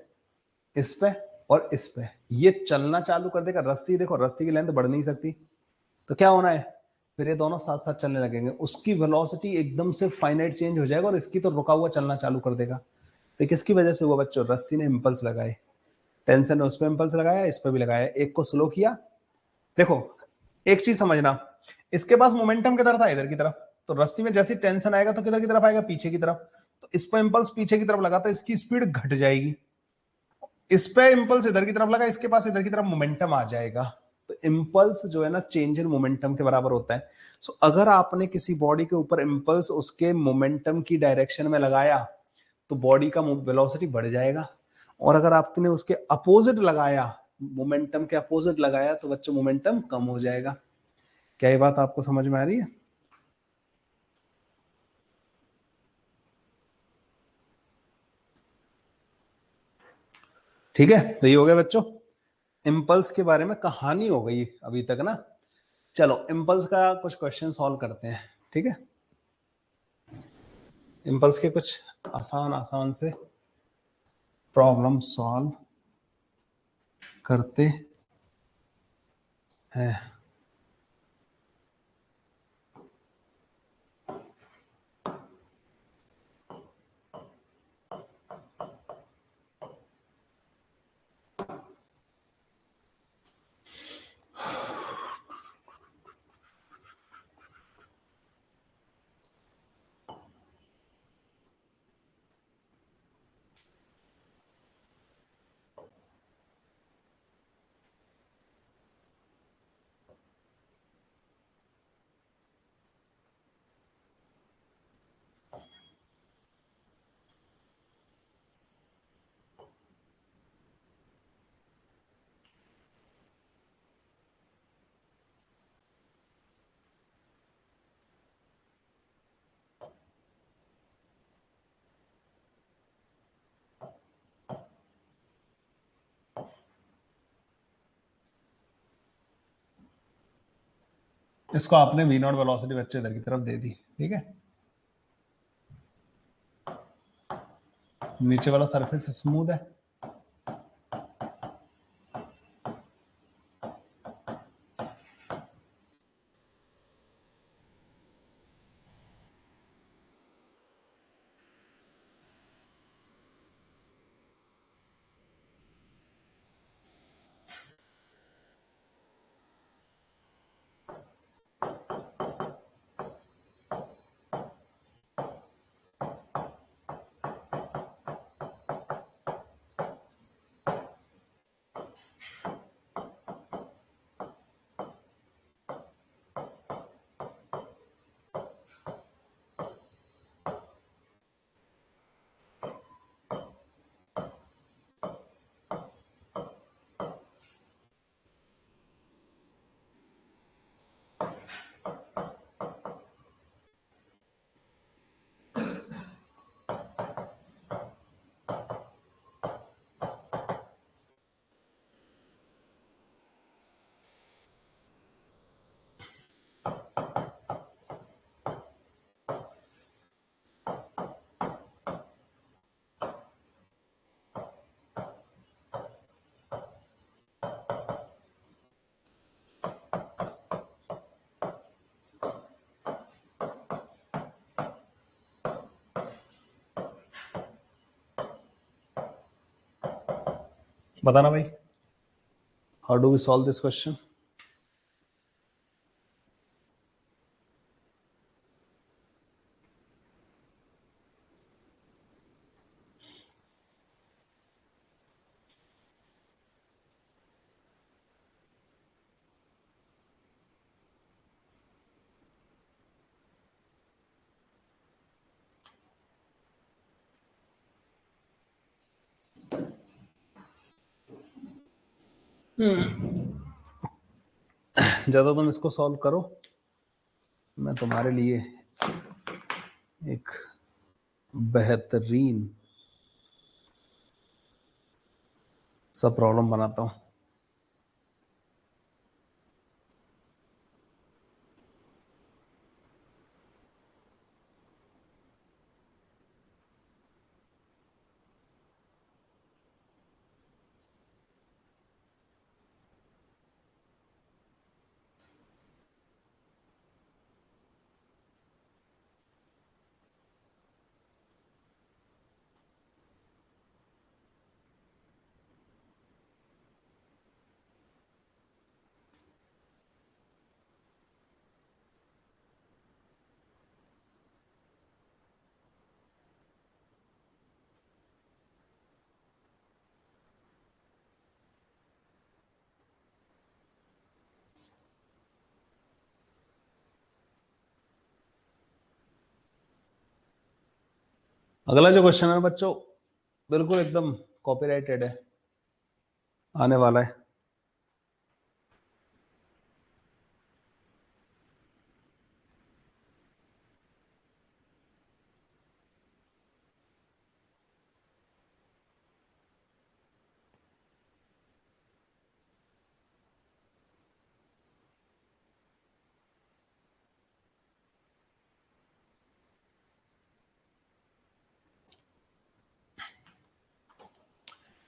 इस पे और इस पे। ये चलना चालू कर देगा। रस्सी देखो, रस्सी की लेंथ बढ़ नहीं सकती, तो क्या होना है? फिर ये दोनों साथ साथ चलने लगेंगे, उसकी वेलोसिटी एकदम से फाइनाइट चेंज हो जाएगा और इसकी तो रुका हुआ चलना चालू कर देगा। तो किसकी वजह से हुआ बच्चों? रस्सी ने इंपल्स लगाए, टेंशन ने उस पर इंपल्स लगाया, इस पर भी लगाया, एक को स्लो किया। देखो एक चीज समझना, इसके पास मोमेंटम किधर था? इधर की तरफ। तो रस्सी में जैसी टेंशन आएगा तो किधर की तरफ आएगा? पीछे की तरफ। तो इस पर इंपल्स पीछे की तरफ लगा तो इसकी स्पीड घट जाएगी। इस पे इंपल्स इधर की तरफ लगा, इसके पास इधर की तरफ मोमेंटम आ जाएगा। तो इंपल्स जो है ना, चेंज इन मोमेंटम के बराबर होता है। सो अगर आपने किसी बॉडी के ऊपर इंपल्स उसके मोमेंटम की डायरेक्शन में लगाया तो बॉडी का वेलोसिटी बढ़ जाएगा, और अगर आपने उसके अपोजिट लगाया, मोमेंटम के अपोजिट लगाया, तो बच्चों मोमेंटम कम हो जाएगा। क्या ये बात आपको समझ में आ रही है? ठीक है, तो ये हो गया बच्चों इम्पल्स के बारे में कहानी हो गई अभी तक ना। चलो इम्पल्स का कुछ क्वेश्चन सॉल्व करते हैं, ठीक है। इम्पल्स के कुछ आसान आसान से प्रॉब्लम सॉल्व करते हैं। इसको आपने v नॉट वेलोसिटी बच्चे इधर की तरफ दे दी, ठीक है। नीचे वाला सरफेस स्मूथ है, बताना भाई, how do we solve this question. ज्यादा तुम इसको सॉल्व करो, मैं तुम्हारे लिए एक बेहतरीन सा प्रॉब्लम बनाता हूं। अगला जो क्वेश्चन है बच्चों, बिल्कुल एकदम कॉपीराइटेड है, आने वाला है।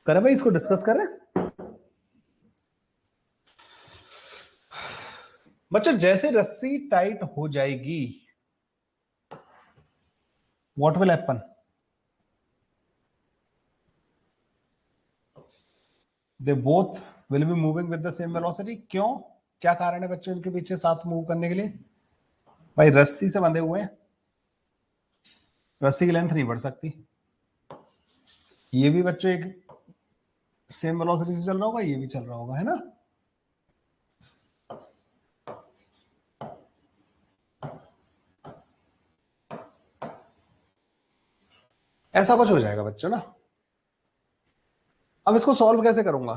करें भाई, इसको डिस्कस करें बच्चों। जैसे रस्सी टाइट हो जाएगी, what will happen, they both will be moving with the same velocity. क्यों, क्या कारण है बच्चों इनके पीछे साथ मूव करने के लिए? भाई रस्सी से बंधे हुए हैं, रस्सी की लेंथ नहीं बढ़ सकती। ये भी बच्चों एक सेम वेलोसिटी से चल रहा होगा, ये भी चल रहा होगा, है ना। ऐसा कुछ हो जाएगा बच्चों ना। अब इसको सॉल्व कैसे करूंगा?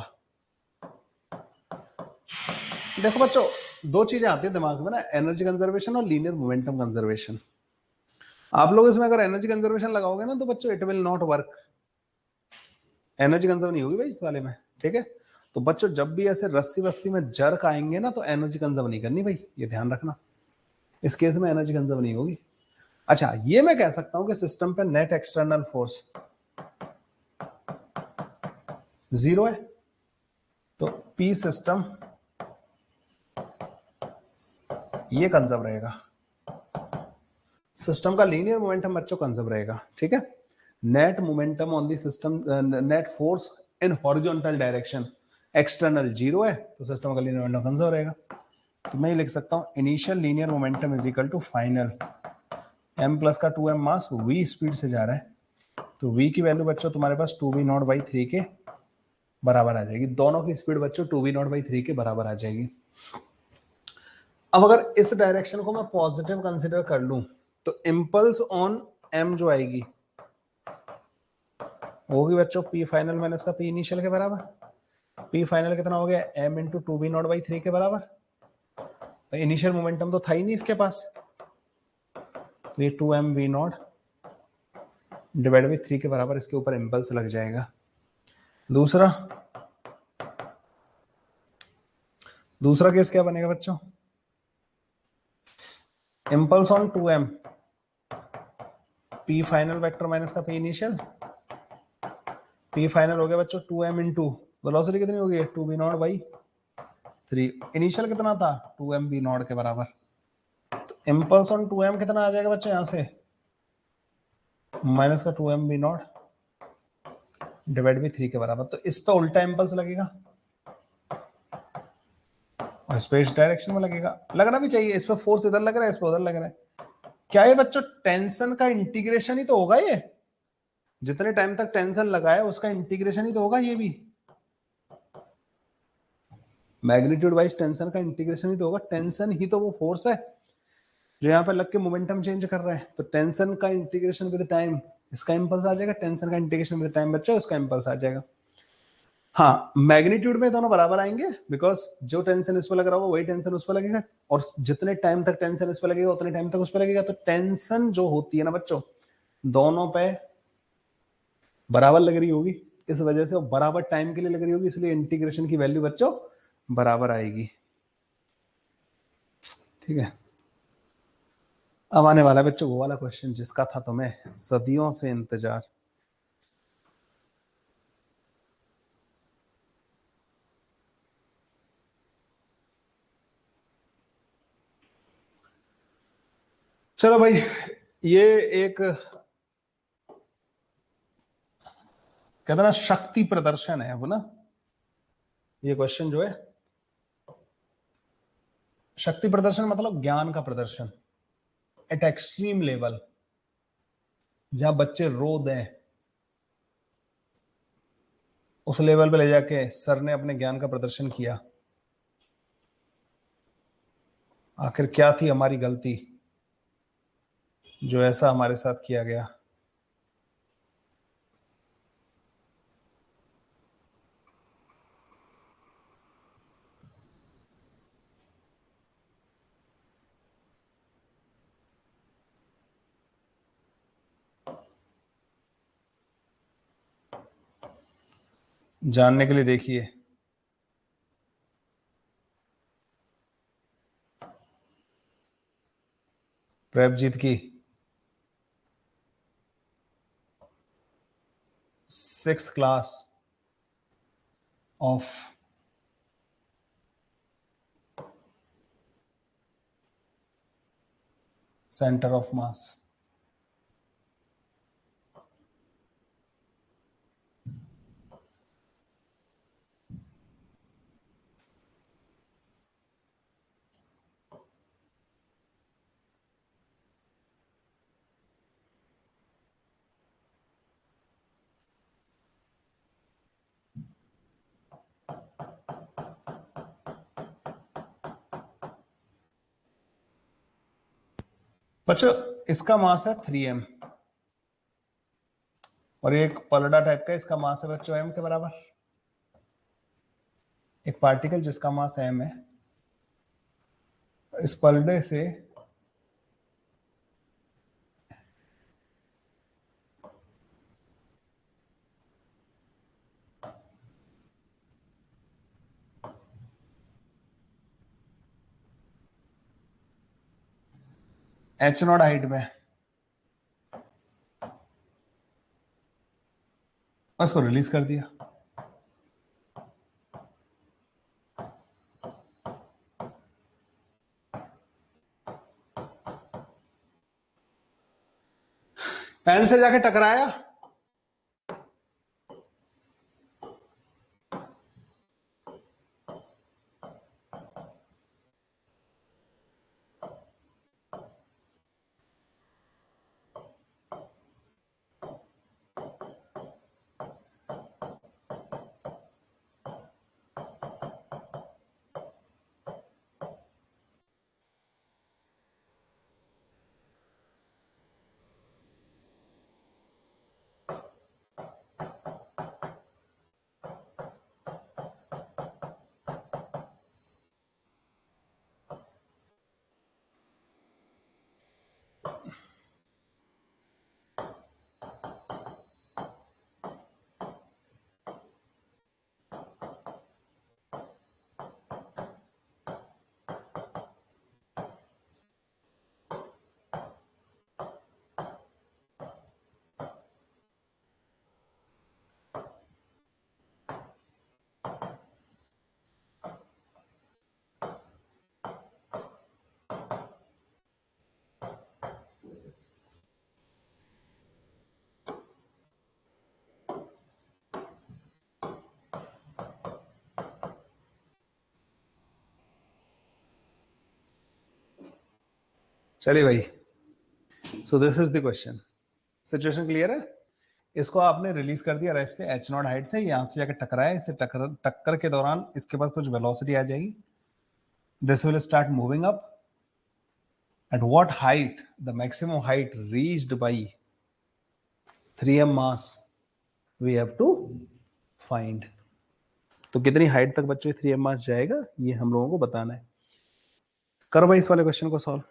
देखो बच्चों, दो चीजें आती है दिमाग में ना, एनर्जी कंजर्वेशन और लीनियर मोमेंटम कंजर्वेशन। आप लोग इसमें अगर एनर्जी कंजर्वेशन लगाओगे ना तो बच्चों it will not work, energy conserve नहीं होगी भाई इस वाले में, ठीक है। तो बच्चों जब भी ऐसे रस्सी वस्सी में जर्क आएंगे ना तो एनर्जी कंजर्व नहीं करनी भाई, ये ध्यान रखना, इस केस में एनर्जी कंजर्व नहीं होगी। अच्छा, ये मैं कह सकता हूं कि सिस्टम पे नेट एक्सटर्नल फोर्स 0 है, तो पी सिस्टम ये कंजर्व रहेगा, सिस्टम का लीनियर मोमेंटम बच्चों कंजर्व रहेगा, ठीक है। Net momentum on the system, net force in horizontal direction external 0 है, तो सिस्टम का लीनियर मोमेंटम कंजर्व रहेगा। तो मैं लिख सकता हूं initial linear momentum is equal to final m plus का 2m मास v स्पीड से जा रहा है, तो v की वैल्यू बच्चों तुम्हारे पास 2v0/3 के बराबर आ जाएगी। दोनों की स्पीड बच्चों 2v0/3 के बराबर आ जाएगी। अब अगर इस डायरेक्शन को मैं पॉजिटिव कंसिडर कर लूं तो इम्पल्स ऑन m जो आएगी होगी बच्चों p फाइनल माइनस का p इनिशियल के बराबर। p फाइनल कितना हो गया, m इंटू 2v0/3 के बराबर। इनिशियल मोमेंटम तो था ही नहीं इसके पास, तो ये 2mv0 डिवाइड बाई 3 के बराबर इसके ऊपर इम्पल्स लग जाएगा। दूसरा केस क्या बनेगा बच्चों, impulse on 2m p final vector minus का p इनिशियल, p फाइनल हो गया बच्चों 2m इंटू वेलोसिटी कितनी हो गई 2v0/3, इनिशियल कितना था 2mv0 के बराबर। तो इम्पल्स ऑन 2m कितना आ जाएगा बच्चों, यहां से माइनस का 2mv0 डिवाइड बाई 3 के बराबर। तो इस पे उल्टा इम्पल्स लगेगा और स्पेस डायरेक्शन में लगेगा, लगना भी चाहिए। इस पे फोर्स इधर लग रहा है, इस पे उधर लग रहा है। क्या ये बच्चों टेंशन का इंटीग्रेशन ही तो होगा, ये जितने टाइम तक टेंशन लगा है उसका इंटीग्रेशन ही तो होगा, ये भी मैग्नीट्यूड वाइज टेंशन का इंटीग्रेशन ही तो होगा। टेंशन ही तो वो फोर्स है जो यहाँ पे लग के मोमेंटम चेंज कर रहा है। तो टेंशन का इंटीग्रेशन विद टाइम इसका इंपल्स आ जाएगा, टेंशन का इंटीग्रेशन विद टाइम बच्चों इसका इंपल्स आ जाएगा। हाँ, मैग्नीट्यूड में दोनों बराबर आएंगे, बिकॉज जो टेंशन इस पर लग रहा होगा वही टेंशन उस पर लगेगा, और जितने टाइम तक टेंशन इस पर लगेगा उतने टाइम तक उस पर लगेगा। तो टेंशन जो होती है ना बच्चों दोनों पे बराबर लग रही होगी, इस वजह से वो बराबर टाइम के लिए लग रही होगी, इसलिए इंटीग्रेशन की वैल्यू बच्चों बराबर आएगी, ठीक है। अब आने वाला बच्चों वो वाला क्वेश्चन जिसका था तुम्हें सदियों से इंतजार। चलो भाई, ये एक कहते ना शक्ति प्रदर्शन है वो ना, ये क्वेश्चन जो है शक्ति प्रदर्शन मतलब ज्ञान का प्रदर्शन एट एक्सट्रीम लेवल, जहां बच्चे रो दें उस लेवल पे ले जाके सर ने अपने ज्ञान का प्रदर्शन किया। आखिर क्या थी हमारी गलती जो ऐसा हमारे साथ किया गया। जानने के लिए देखिए प्रभजीत की 6th class of centre of mass. बच्चों इसका मास है 3m और एक पलड़ा टाइप का, इसका मास है बच्चों m के बराबर। एक पार्टिकल जिसका मास m है, इस पलड़े से एच नॉट हाइट में, उसको रिलीज कर दिया। एन से जाके टकराया, चलिए भाई। So this is the question, situation clear है? इसको आपने रिलीज कर दिया रेस्ट से, एच नॉट हाइट से, यहां से जाके टकराया, इसे टक्कर के दौरान इसके पास कुछ वेलोसिटी आ जाएगी, this will start moving up. At what height the maximum height reached by 3m mass we have to find. तो कितनी हाइट तक बच्चों 3m मास जाएगा, ये हम लोगों को बताना है। करो भाई इस वाले क्वेश्चन को सॉल्व।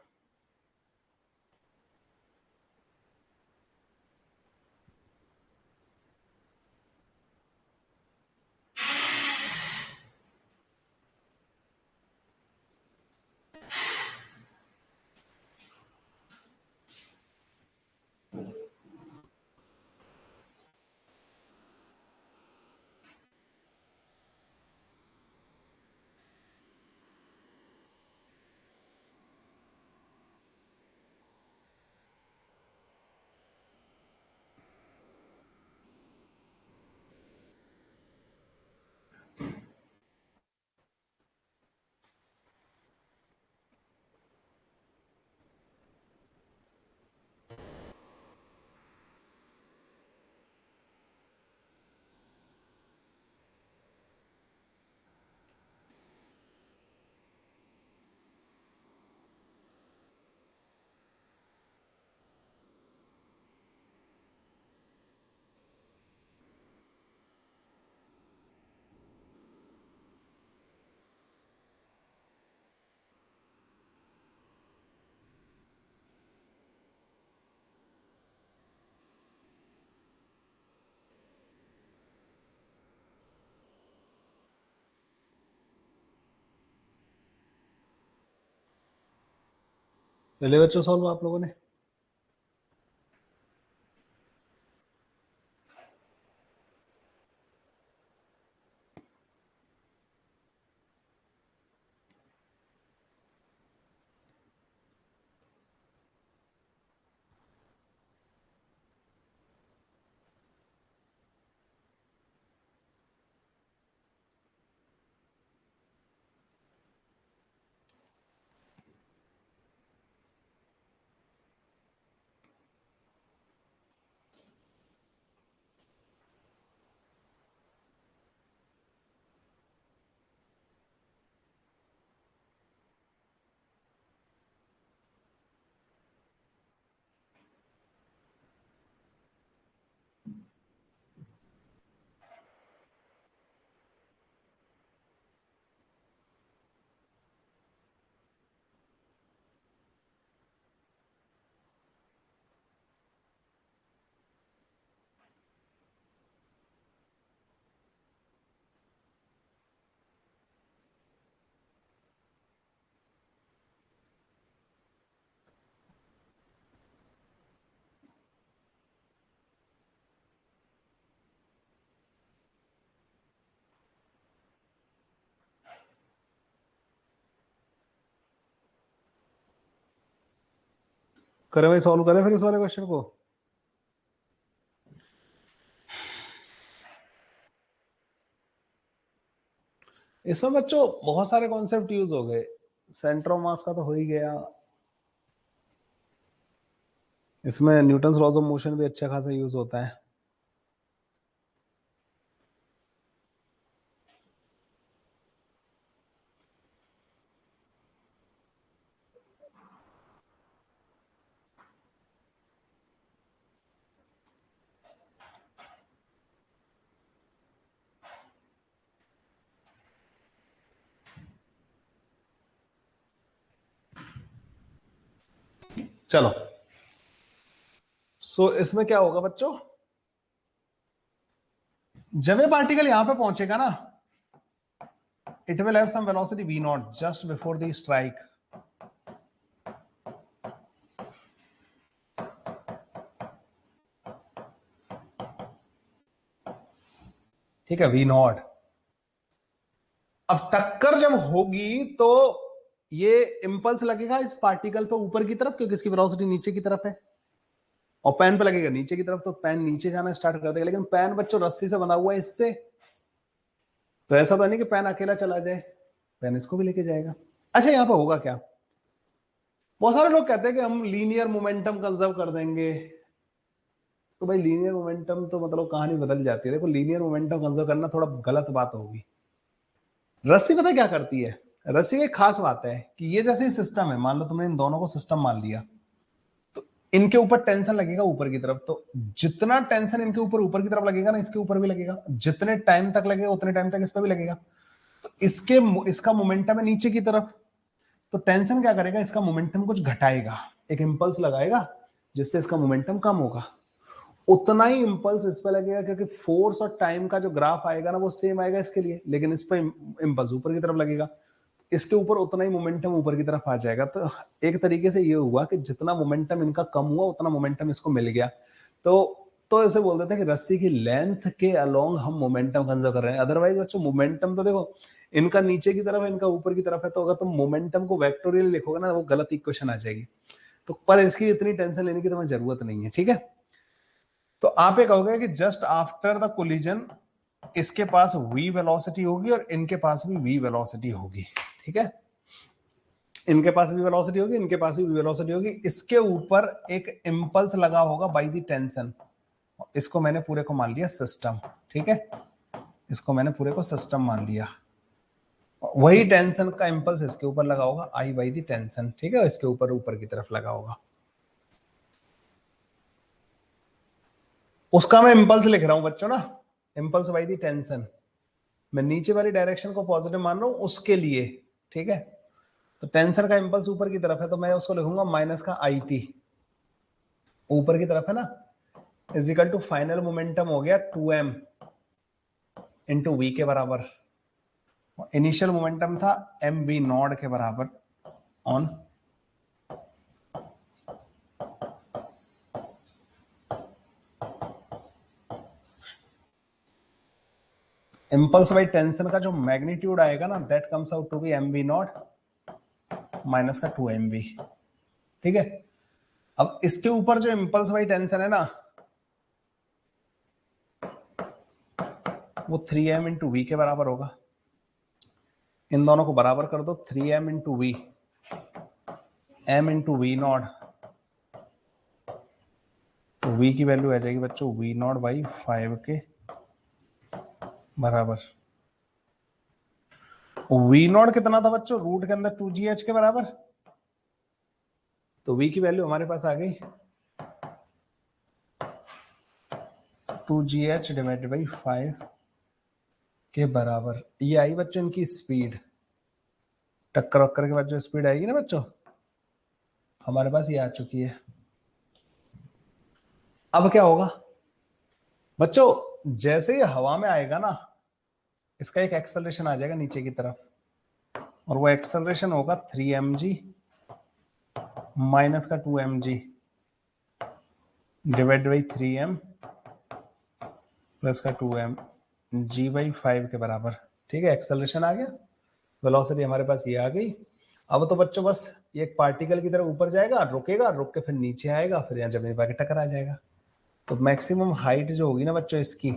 पहले बच्चों सॉल्व आप लोगों ने? करें भाई, सॉल्व करें फिर इस वाले क्वेश्चन को। इसमें बच्चों बहुत सारे कॉन्सेप्ट यूज हो गए। सेंटर ऑफ मास का तो हो ही गया। इसमें न्यूटन्स लॉज ऑफ मोशन भी अच्छा खासा यूज होता है। चलो, सो इसमें क्या होगा बच्चों, जब ये पार्टिकल यहां पे पहुंचेगा ना, it will have some velocity v not just before the strike. ठीक है, v नॉट। अब टक्कर जब होगी तो ये इंपल्स लगेगा इस पार्टिकल पे ऊपर की तरफ, क्योंकि इसकी वेलोसिटी नीचे की तरफ है, और पेन पे लगेगा नीचे की तरफ, तो पेन नीचे जाना स्टार्ट कर देगा। लेकिन पेन बच्चों रस्सी से बंधा हुआ है इससे, तो ऐसा तो नहीं कि पेन अकेला चला जाए, पेन इसको भी लेके जाएगा। अच्छा, यहां पे होगा क्या, बहुत सारे लोग कहते हैं कि हम लीनियर मोमेंटम कंजर्व कर देंगे। तो भाई लीनियर मोमेंटम तो मतलब कहानी बदल जाती है। देखो, लीनियर मोमेंटम कंजर्व करना थोड़ा गलत बात होगी। रस्सी पता क्या करती है, रस्सी की एक खास बात है कि ये जैसे सिस्टम है, मान लो तुमने इन दोनों को सिस्टम मान लिया, तो इनके ऊपर टेंशन लगेगा ऊपर की तरफ, तो जितना टेंशन इनके ऊपर की तरफ लगेगा ना, इसके ऊपर भी लगेगा। जितने टाइम तक लगेगा उतने टाइम तक इस पर भी लगेगा। तो इसका मोमेंटम है नीचे की तरफ, तो टेंशन क्या करेगा, इसका मोमेंटम कुछ घटाएगा, एक इंपल्स लगाएगा जिससे इसका मोमेंटम कम होगा। उतना ही इंपल्स इस पे लगेगा, क्योंकि फोर्स और टाइम का जो ग्राफ आएगा ना वो सेम आएगा इसके लिए, लेकिन इस पे इंपल्स ऊपर की तरफ लगेगा, इसके ऊपर उतना ही मोमेंटम ऊपर की तरफ आ जाएगा। तो एक तरीके से ये हुआ कि जितना मोमेंटम इनका कम हुआ उतना मोमेंटम इसको मिल गया। तो इसे बोल देते हैं कि रस्सी की लेंथ के अलोंग हम मोमेंटम कंजर्व कर रहे हैं। अदरवाइज बच्चों मोमेंटम तो देखो, इनका नीचे की तरफ है, इनका ऊपर की तरफ है, तो अगर तुम मोमेंटम को वेक्टोरियल लिखोगे ना, वो गलत इक्वेशन आ जाएगी। तो पर इसकी इतनी टेंशन लेने की तुम्हें जरूरत नहीं है, ठीक है। तो आप ये कहोगे कि जस्ट आफ्टर द कोलिजन इसके पास v वेलोसिटी होगी और इनके पास भी v वेलोसिटी होगी, ठीक है। इनके पास भी वेलोसिटी होगी, इनके पास भी वेलोसिटी होगी। इसके ऊपर एक इंपल्स लगा होगा बाय द टेंशन। इसको मैंने पूरे को मान लिया सिस्टम, ठीक है। इसको मैंने पूरे को सिस्टम मान लिया। वही टेंशन का इंपल्स इसके ऊपर लगा होगा, आई बाय द टेंशन, ठीक है। इसके ऊपर की तरफ लगा होगा, उसका मैं इंपल्स लिख रहा हूं बच्चों ना, इंपल्स बाय द टेंशन। मैं नीचे वाली डायरेक्शन को पॉजिटिव मान रहा हूं उसके लिए, ठीक है। तो टेंशन का इंपल्स ऊपर की तरफ है, तो मैं उसको लिखूंगा माइनस का आई टी, ऊपर की तरफ है ना, is equal to final momentum हो गया 2m इंटू वी के बराबर। इनिशियल मोमेंटम था एम वी नॉट के बराबर ऑन इंपल्स बाई टेंशन का जो मैग्नीट्यूड आएगा ना, that comes out to be M V not minus का 2mv, ठीक है। अब इसके ऊपर जो इंपल्स बाई टेंशन है ना, वो 3m इंटू वी के बराबर होगा। इन दोनों को बराबर कर दो, 3m into V, m into V not, तो v की वैल्यू आ जाएगी बच्चों वी नॉट बाई 5 के बराबर। वी नॉट कितना था बच्चों, रूट के अंदर 2gh के बराबर। तो v की वैल्यू हमारे पास आ गई 2gh डिवाइडेड बाई 5 के बराबर। ये आई बच्चों इनकी स्पीड, टक्कर वक्कर के बाद जो स्पीड आएगी ना बच्चों, हमारे पास ये आ चुकी है। अब क्या होगा बच्चों, जैसे ही हवा में आएगा ना, इसका एक एक्सेलरेशन आ जाएगा नीचे की तरफ, और वो एक्सेलरेशन होगा 3mg माइनस का 2mg divide by 3m plus का 2m g बाई 5 के बराबर, ठीक है। एक्सेलरेशन आ गया, वेलोसिटी हमारे पास ये आ गई। अब तो बच्चों बस ये एक पार्टिकल की तरफ ऊपर जाएगा, रुकेगा, रुक के फिर नीचे आएगा, फिर यहाँ जमीन पर टकरा जाएगा। तो मैक्सिमम हाइट जो होगी ना बच्चों इसकी,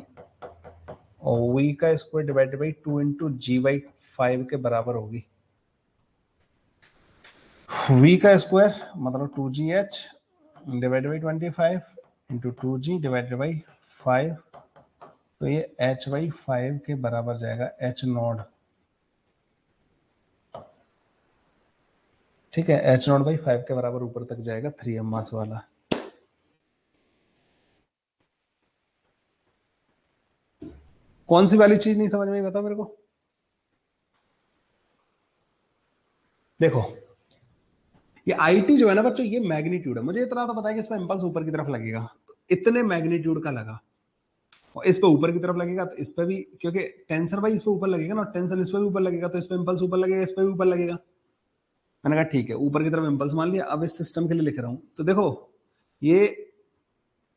और v का square divided by 2 into G by 5 के बराबर होगी। v का स्क्वायर मतलब 2gh divided by 25 into 2g divided by 5, तो ये h बाई 5 के बराबर जाएगा, h नॉट। ठीक है, h नॉट बाई 5 के बराबर ऊपर तक जाएगा 3m मास वाला। कौन सी वाली चीज नहीं समझ में आई बताओ मेरे को। देखो ये IT जो है ना बच्चों, ये मैग्नीट्यूड है। मुझे इतना तो पता है कि इसमें इंपल्स ऊपर की तरफ लगेगा, तो इतने मैग्नीट्यूड का लगा, और इस पे ऊपर की तरफ लगेगा तो इस पे भी, क्योंकि टेंसर भाई इस पे ऊपर लगेगा ना, टेंसर इस पे भी ऊपर लगेगा, तो इस पे इंपल्स ऊपर लगेगा, इस पे भी ऊपर लगेगा। मैंने कहा ठीक है, ऊपर की तरफ इंपल्स मान लिया। अब इस सिस्टम के लिए लिख रहा हूं, तो देखो ये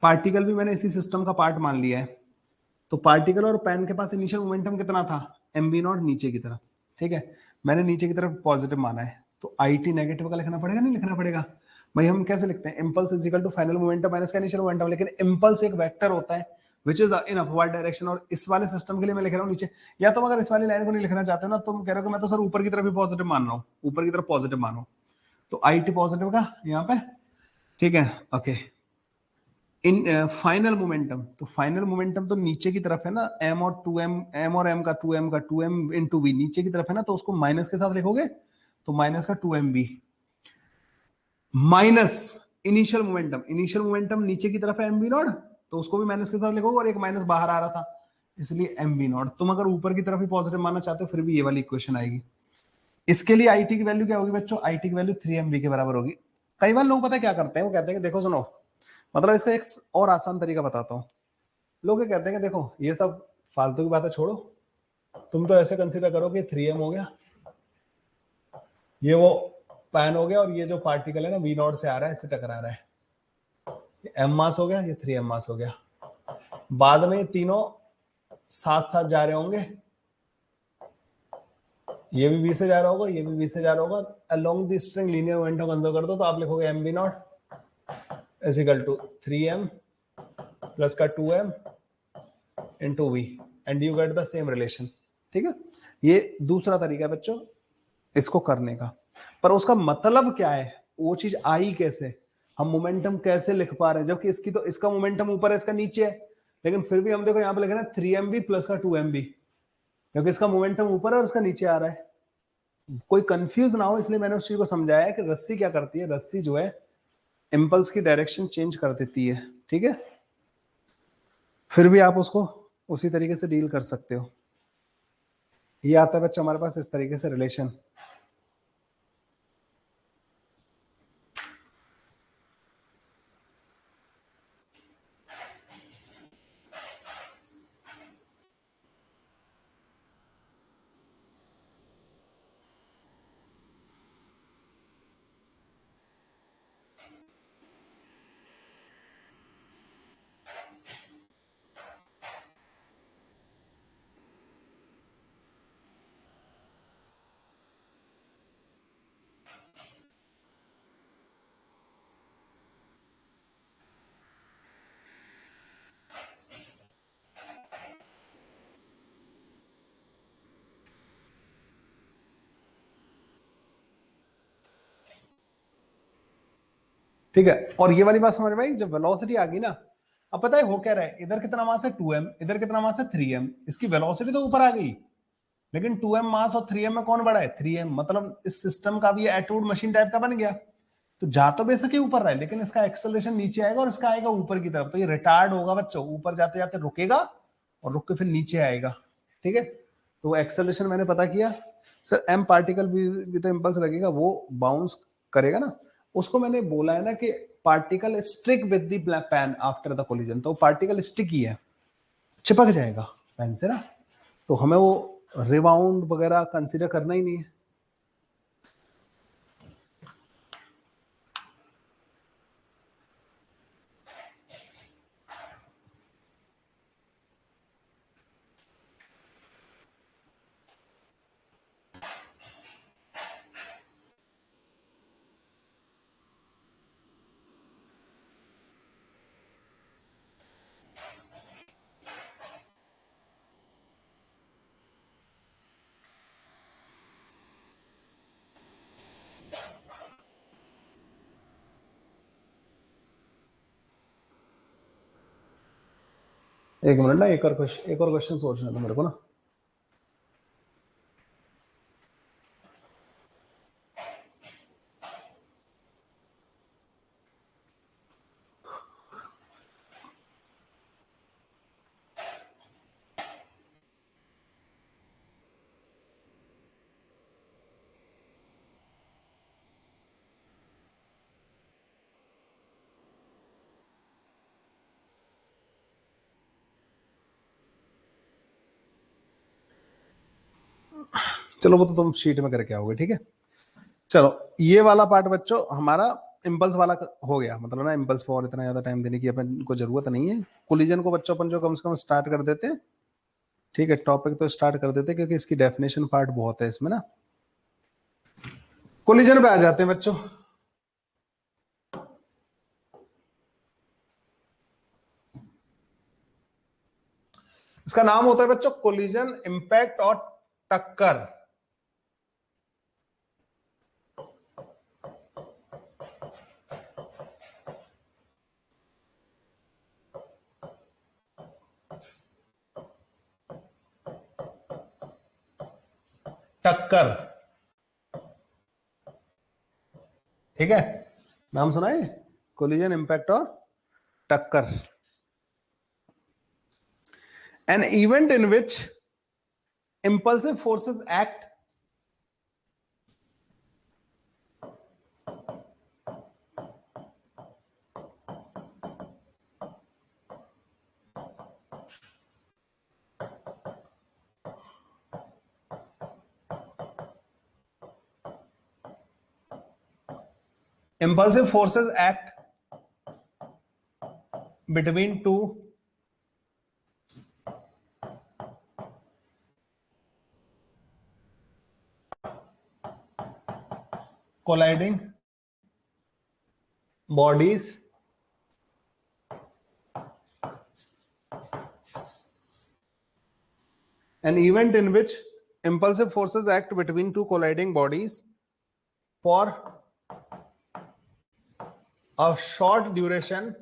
पार्टिकल भी मैंने इसी सिस्टम का पार्ट मान लिया है। तो पार्टिकल और पेन के पास इनिशियल मोमेंटम कितना था, mv नॉट नीचे की तरफ। ठीक है, मैंने नीचे की तरफ पॉजिटिव माना है, तो IT नेगेटिव का लिखना पड़ेगा, नहीं लिखना पड़ेगा भाई। हम कैसे लिखते हैं, impulse is equal to final momentum minus का इनिशियल मोमेंटम, लेकिन इंपल्स एक वेक्टर होता है which is in upward direction, और इस वाले सिस्टम के लिए मैं लिख रहा हूँ नीचे। या तुम अगर इस वाली लाइन को नहीं लिखना चाहते हो ना, तुम कह रहे हो कि मैं तो सर ऊपर की तरफ ही पॉजिटिव मान रहा हूँ, ऊपर की तरफ पॉजिटिव मानो, तो IT पॉजिटिव का यहाँ पे। ठीक है, ओके। इन फाइनल मोमेंटम, तो फाइनल मोमेंटम तो नीचे की तरफ है ना, m और 2m, m और m का 2m का 2m इंटू v नीचे की तरफ है ना, तो उसको माइनस के साथ लिखोगे, तो माइनस का 2mv minus initial momentum. Initial momentum नीचे की तरफ है mv नॉट, तो उसको भी माइनस के साथ लिखोगे, और एक माइनस बाहर आ रहा था इसलिए mv नॉट। तुम अगर ऊपर की तरफ ही पॉजिटिव मानना चाहते हो फिर भी ये वाली इक्वेशन आएगी। इसके लिए IT की वैल्यू क्या होगी बच्चों, IT की वैल्यू 3mv के बराबर होगी। कई बार लोग पता है क्या करते हैं, वो कहते हैं कि देखो सुनो, मतलब इसका एक और आसान तरीका बताता हूँ। लोग ये कहते हैं कि देखो ये सब फालतू की बातें छोड़ो, तुम तो ऐसे कंसीडर करो कि 3m हो गया, ये वो पैन हो गया, और ये जो पार्टिकल है ना v नॉट से आ रहा है, इससे टकरा रहा है, m मास हो गया, ये 3m मास हो गया। बाद में ये तीनों साथ साथ जा रहे होंगे, ये भी v से जा रहा होगा, ये भी v से जा रहा होगा, along the string linear momentum conserve कर दो, तो आप लिखोगे mv naught is equal to 3m plus का 2m into v, and you get the same relation. ठीक है, ये दूसरा तरीका है बच्चों इसको करने का। पर उसका मतलब क्या है, वो चीज आई कैसे, हम मोमेंटम कैसे लिख पा रहे हैं, जबकि इसकी तो इसका मोमेंटम ऊपर है, इसका नीचे है, लेकिन फिर भी हम देखो यहाँ पे लिख रहे हैं 3mv प्लस का 2mv, क्योंकि इसका मोमेंटम ऊपर है और इसका नीचे आ रहा है। कोई कंफ्यूज ना हो इसलिए मैंने उस चीज को समझाया कि रस्सी क्या करती है, रस्सी जो है इंपल्स की डायरेक्शन चेंज कर देती है। ठीक है, फिर भी आप उसको उसी तरीके से डील कर सकते हो। ये आता है बच्चा हमारे पास इस तरीके से रिलेशन। ठीक है, और ये वाली बात समझ में आई, जब वेलोसिटी आ गई ना, अब पता है हो क्या रहा है, इधर कितना मास है 2m, इधर कितना मास है 3m, इसकी वेलोसिटी तो ऊपर आ गई, लेकिन 2m मास और 3m में कौन बड़ा है, 3m, मतलब इस सिस्टम का भी एटवुड मशीन टाइप का बन गया। तो जा तो बेशक ही ऊपर रहा है, लेकिन इसका एक्सेलरेशन नीचे आएगा और इसका आएगा ऊपर की तरफ, तो ये रिटार्ड होगा बच्चों, ऊपर जाते जाते रुकेगा और रुक के फिर नीचे आएगा। ठीक है, तो एक्सेलरेशन मैंने पता किया, सर m पार्टिकल भी तो इंपल्स लगेगा, वो बाउंस करेगा ना, उसको मैंने बोला है ना कि particle stick with the pen after the collision, तो पार्टिकल स्टिक ही है, चिपक जाएगा पेन से ना, तो हमें वो रिबाउंड वगैरह कंसीडर करना ही नहीं है। एक मिनट ना, एक और क्वेश्चन सोचना था मेरे को ना। चलो वो तो तुम शीट में करके आओगे, ठीक है। चलो ये वाला पार्ट बच्चों हमारा इम्पल्स वाला हो गया, मतलब ना इम्पल्स को और इतना ज्यादा टाइम देने की अपन को जरूरत नहीं है। कोलिजन को बच्चों अपन जो कम से कम स्टार्ट कर देते हैं, ठीक है, टॉपिक तो स्टार्ट कर देते हैं क्योंकि इसकी डेफिनेशन पार्ट बहुत है इसमें ना। कोलिजन पे आ जाते हैं बच्चों। इसका नाम होता है बच्चों कोलिजन, इंपैक्ट और टक्कर। टक्कर, ठीक है, नाम सुना है, कोलिजन, इंपैक्ट और टक्कर। An event in which impulsive forces act impulsive forces act between two colliding bodies an event in which impulsive forces act between two colliding bodies for a short duration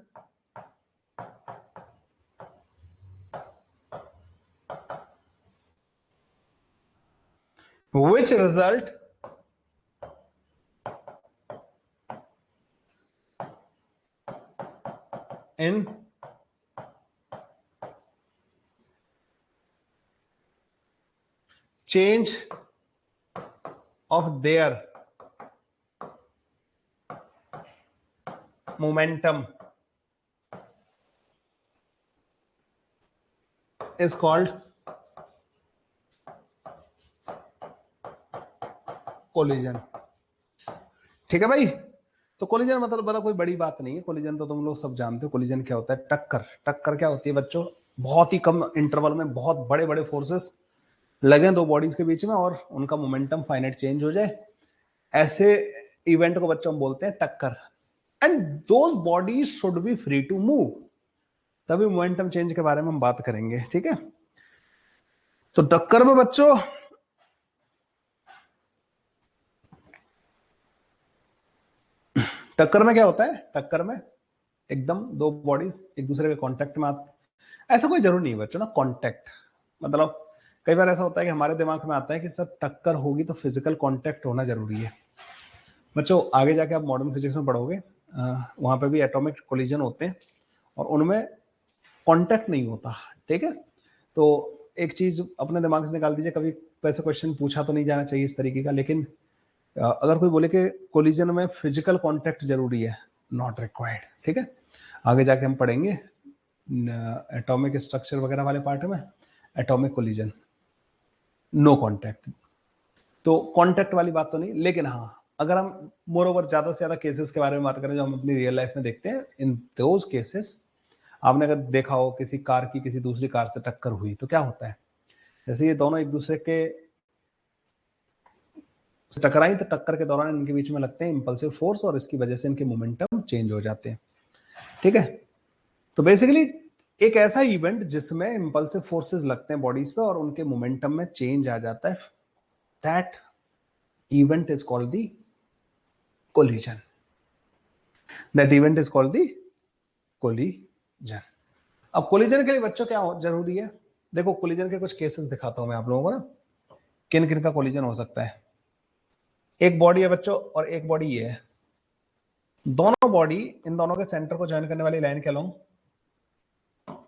which result in change of their momentum is called collision। ठीक है भाई, तो collision मतलब बड़ा कोई बड़ी बात नहीं है। कोलिजन तो तुम लोग सब जानते हो। कोलिजन क्या होता है? टक्कर। टक्कर क्या होती है बच्चों? बहुत ही कम इंटरवल में बहुत बड़े बड़े फोर्सेस लगे दो बॉडीज के बीच में और उनका मोमेंटम फाइनाइट चेंज हो जाए, ऐसे इवेंट को बच्चों हम बोलते हैं टक्कर। And those bodies should be free to move, तभी मोमेंटम चेंज के बारे में हम बात करेंगे, ठीक है। तो टक्कर में बच्चों टक्कर में क्या होता है? टक्कर में एकदम दो बॉडीज एक दूसरे के कांटेक्ट में आते। ऐसा कोई जरूर नहीं बच्चों ना कांटेक्ट, मतलब कई बार ऐसा होता है कि हमारे दिमाग में आता है कि सब टक्कर होगी तो फिजिकल कांटेक्ट होना जरूरी है। बच्चों आगे जाके आप मॉडर्न फिजिक्स में पढ़ोगे, वहां पे भी एटॉमिक कोलिजन होते हैं और उनमें कांटेक्ट नहीं होता, ठीक है। तो एक चीज अपने दिमाग से निकाल दीजिए, कभी वैसे क्वेश्चन पूछा तो नहीं जाना चाहिए इस तरीके का, लेकिन अगर कोई बोले कि कोलिजन में फिजिकल कांटेक्ट जरूरी है, नॉट रिक्वायर्ड, ठीक है। आगे जाके हम पढ़ेंगे एटॉमिक स्ट्रक्चर वगैरह वाले पार्ट में, एटॉमिक कोलिजन नो कांटेक्ट, तो कांटेक्ट वाली बात तो नहीं। लेकिन हाँ, अगर हम मोर ओवर ज्यादा से ज्यादा केसेस के बारे में बात करें जो हम अपनी रियल लाइफ में देखते हैं, इन दोज केसेस आपने अगर देखा हो किसी कार की किसी दूसरी कार से टक्कर हुई तो क्या होता है, जैसे ये दोनों एक दूसरे के टकराई तो टक्कर के दौरान इनके बीच में लगते हैं इंपल्सिव फोर्स और इसकी वजह से इनके मोमेंटम चेंज हो जाते हैं, ठीक है। तो बेसिकली एक ऐसा इवेंट जिसमें इंपल्सिव फोर्सेस लगते हैं बॉडीज पे और उनके मोमेंटम में चेंज आ जाता है, that event is called the collision। That event is called the collision। अब कोलिजन के लिए बच्चों क्या जरूरी है, देखो कोलिजन के कुछ केसेस दिखाता हूं मैं आप लोगों को ना, किन किन का कोलिजन हो सकता है। एक बॉडी है बच्चों और एक बॉडी ये है, दोनों बॉडी इन दोनों के सेंटर को ज्वाइन करने वाली लाइन के अलोंग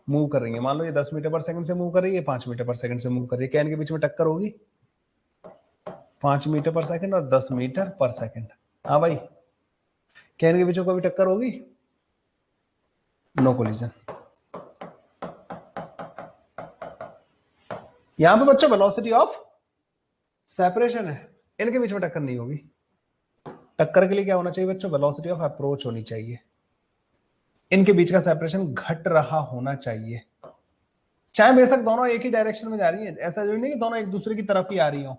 मूव कर रही है। मान लो ये 10 मीटर पर सेकंड से मूव कर रही है, 5 मीटर पर सेकंड से मूव कर रही है। क्या इनके बीच में टक्कर होगी? 5 मीटर पर सेकंड और 10 मीटर पर सेकंड। हाँ भाई, क्या इनके बीच में कभी टक्कर होगी? No collision. यहां पे बच्चों वेलोसिटी ऑफ सेपरेशन है, इनके बीच में टक्कर नहीं होगी। टक्कर के लिए क्या होना चाहिए बच्चों? वेलोसिटी ऑफ अप्रोच होनी चाहिए। इनके बीच का सेपरेशन घट रहा होना चाहिए, चाहे बेशक दोनों एक ही डायरेक्शन में जा रही है। ऐसा जरूरी नहीं कि दोनों एक दूसरे की तरफ ही आ रही हो।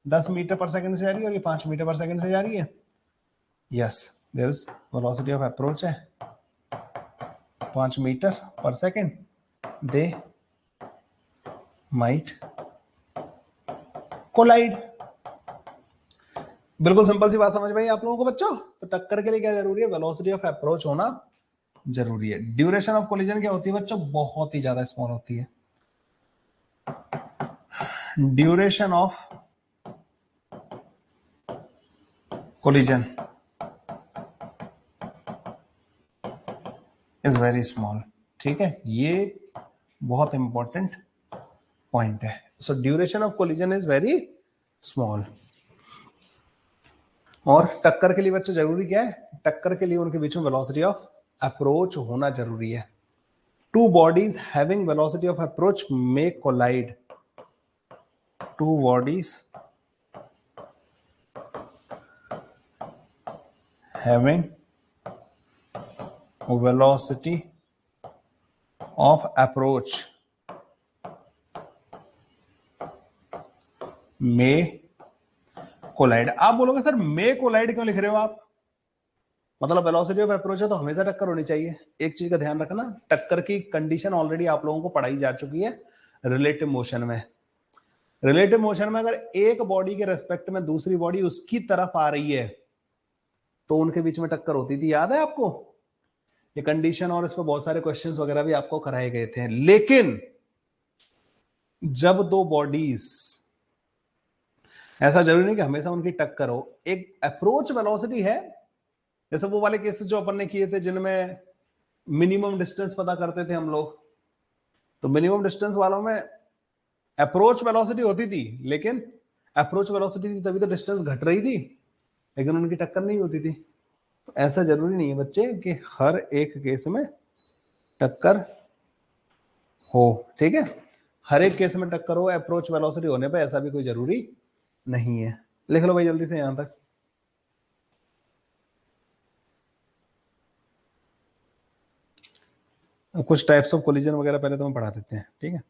10 मीटर पर सेकंड से जा रही है और ये 5 मीटर पर सेकंड से जा रही है। Yes, there is velocity of approach है 5 metre per second. They might collide. बिल्कुल सिंपल सी बात समझ में आई आप लोगों को बच्चों। तो टक्कर के लिए क्या जरूरी है? वेलोसिटी ऑफ अप्रोच होना जरूरी है। ड्यूरेशन ऑफ कोलिजन क्या होती है बच्चों? बहुत ही ज्यादा स्मॉल होती है। Duration of collision is very small. ठीक है, ये बहुत इंपॉर्टेंट पॉइंट है। So duration of collision is very small. और टक्कर के लिए बच्चों जरूरी क्या है? टक्कर के लिए उनके बीच में वेलोसिटी ऑफ अप्रोच होना जरूरी है। Two bodies having velocity of approach may collide. Two bodies having velocity of approach may collide। आप बोलोगे सर मे कोलाइड क्यों लिख रहे हो आप? मतलब वेलोसिटी ऑफ अप्रोच है तो हमेशा टक्कर होनी चाहिए। एक चीज का ध्यान रखना, टक्कर की कंडीशन ऑलरेडी आप लोगों को पढ़ाई जा चुकी है रिलेटिव मोशन में। रिलेटिव मोशन में अगर एक बॉडी के रेस्पेक्ट में दूसरी बॉडी उसकी तरफ आ रही है तो उनके बीच में टक्कर होती थी, याद है आपको ये कंडीशन? और इस पर बहुत सारे क्वेश्चंस वगैरह भी आपको कराए गए थे। लेकिन जब दो बॉडीज, ऐसा जरूरी नहीं कि हमेशा उनकी टक्कर हो, एक अप्रोच वेलोसिटी है। जैसे वो वाले केसेस जो अपन ने किए थे जिनमें मिनिमम डिस्टेंस पता करते थे हम लोग, तो मिनिमम डिस्टेंस वालों में अप्रोच वेलोसिटी होती थी, लेकिन अप्रोच वेलोसिटी थी तभी तो डिस्टेंस घट रही थी, लेकिन उनकी टक्कर नहीं होती थी। तो ऐसा जरूरी नहीं है बच्चे कि हर एक केस में टक्कर हो। ठीक है, हर एक केस में टक्कर हो अप्रोच वेलोसिटी होने पे, ऐसा भी कोई जरूरी नहीं है। लिख लो भाई जल्दी से यहां तक। कुछ टाइप्स ऑफ कोलिजन वगैरह पहले तो हम पढ़ा देते हैं, ठीक है।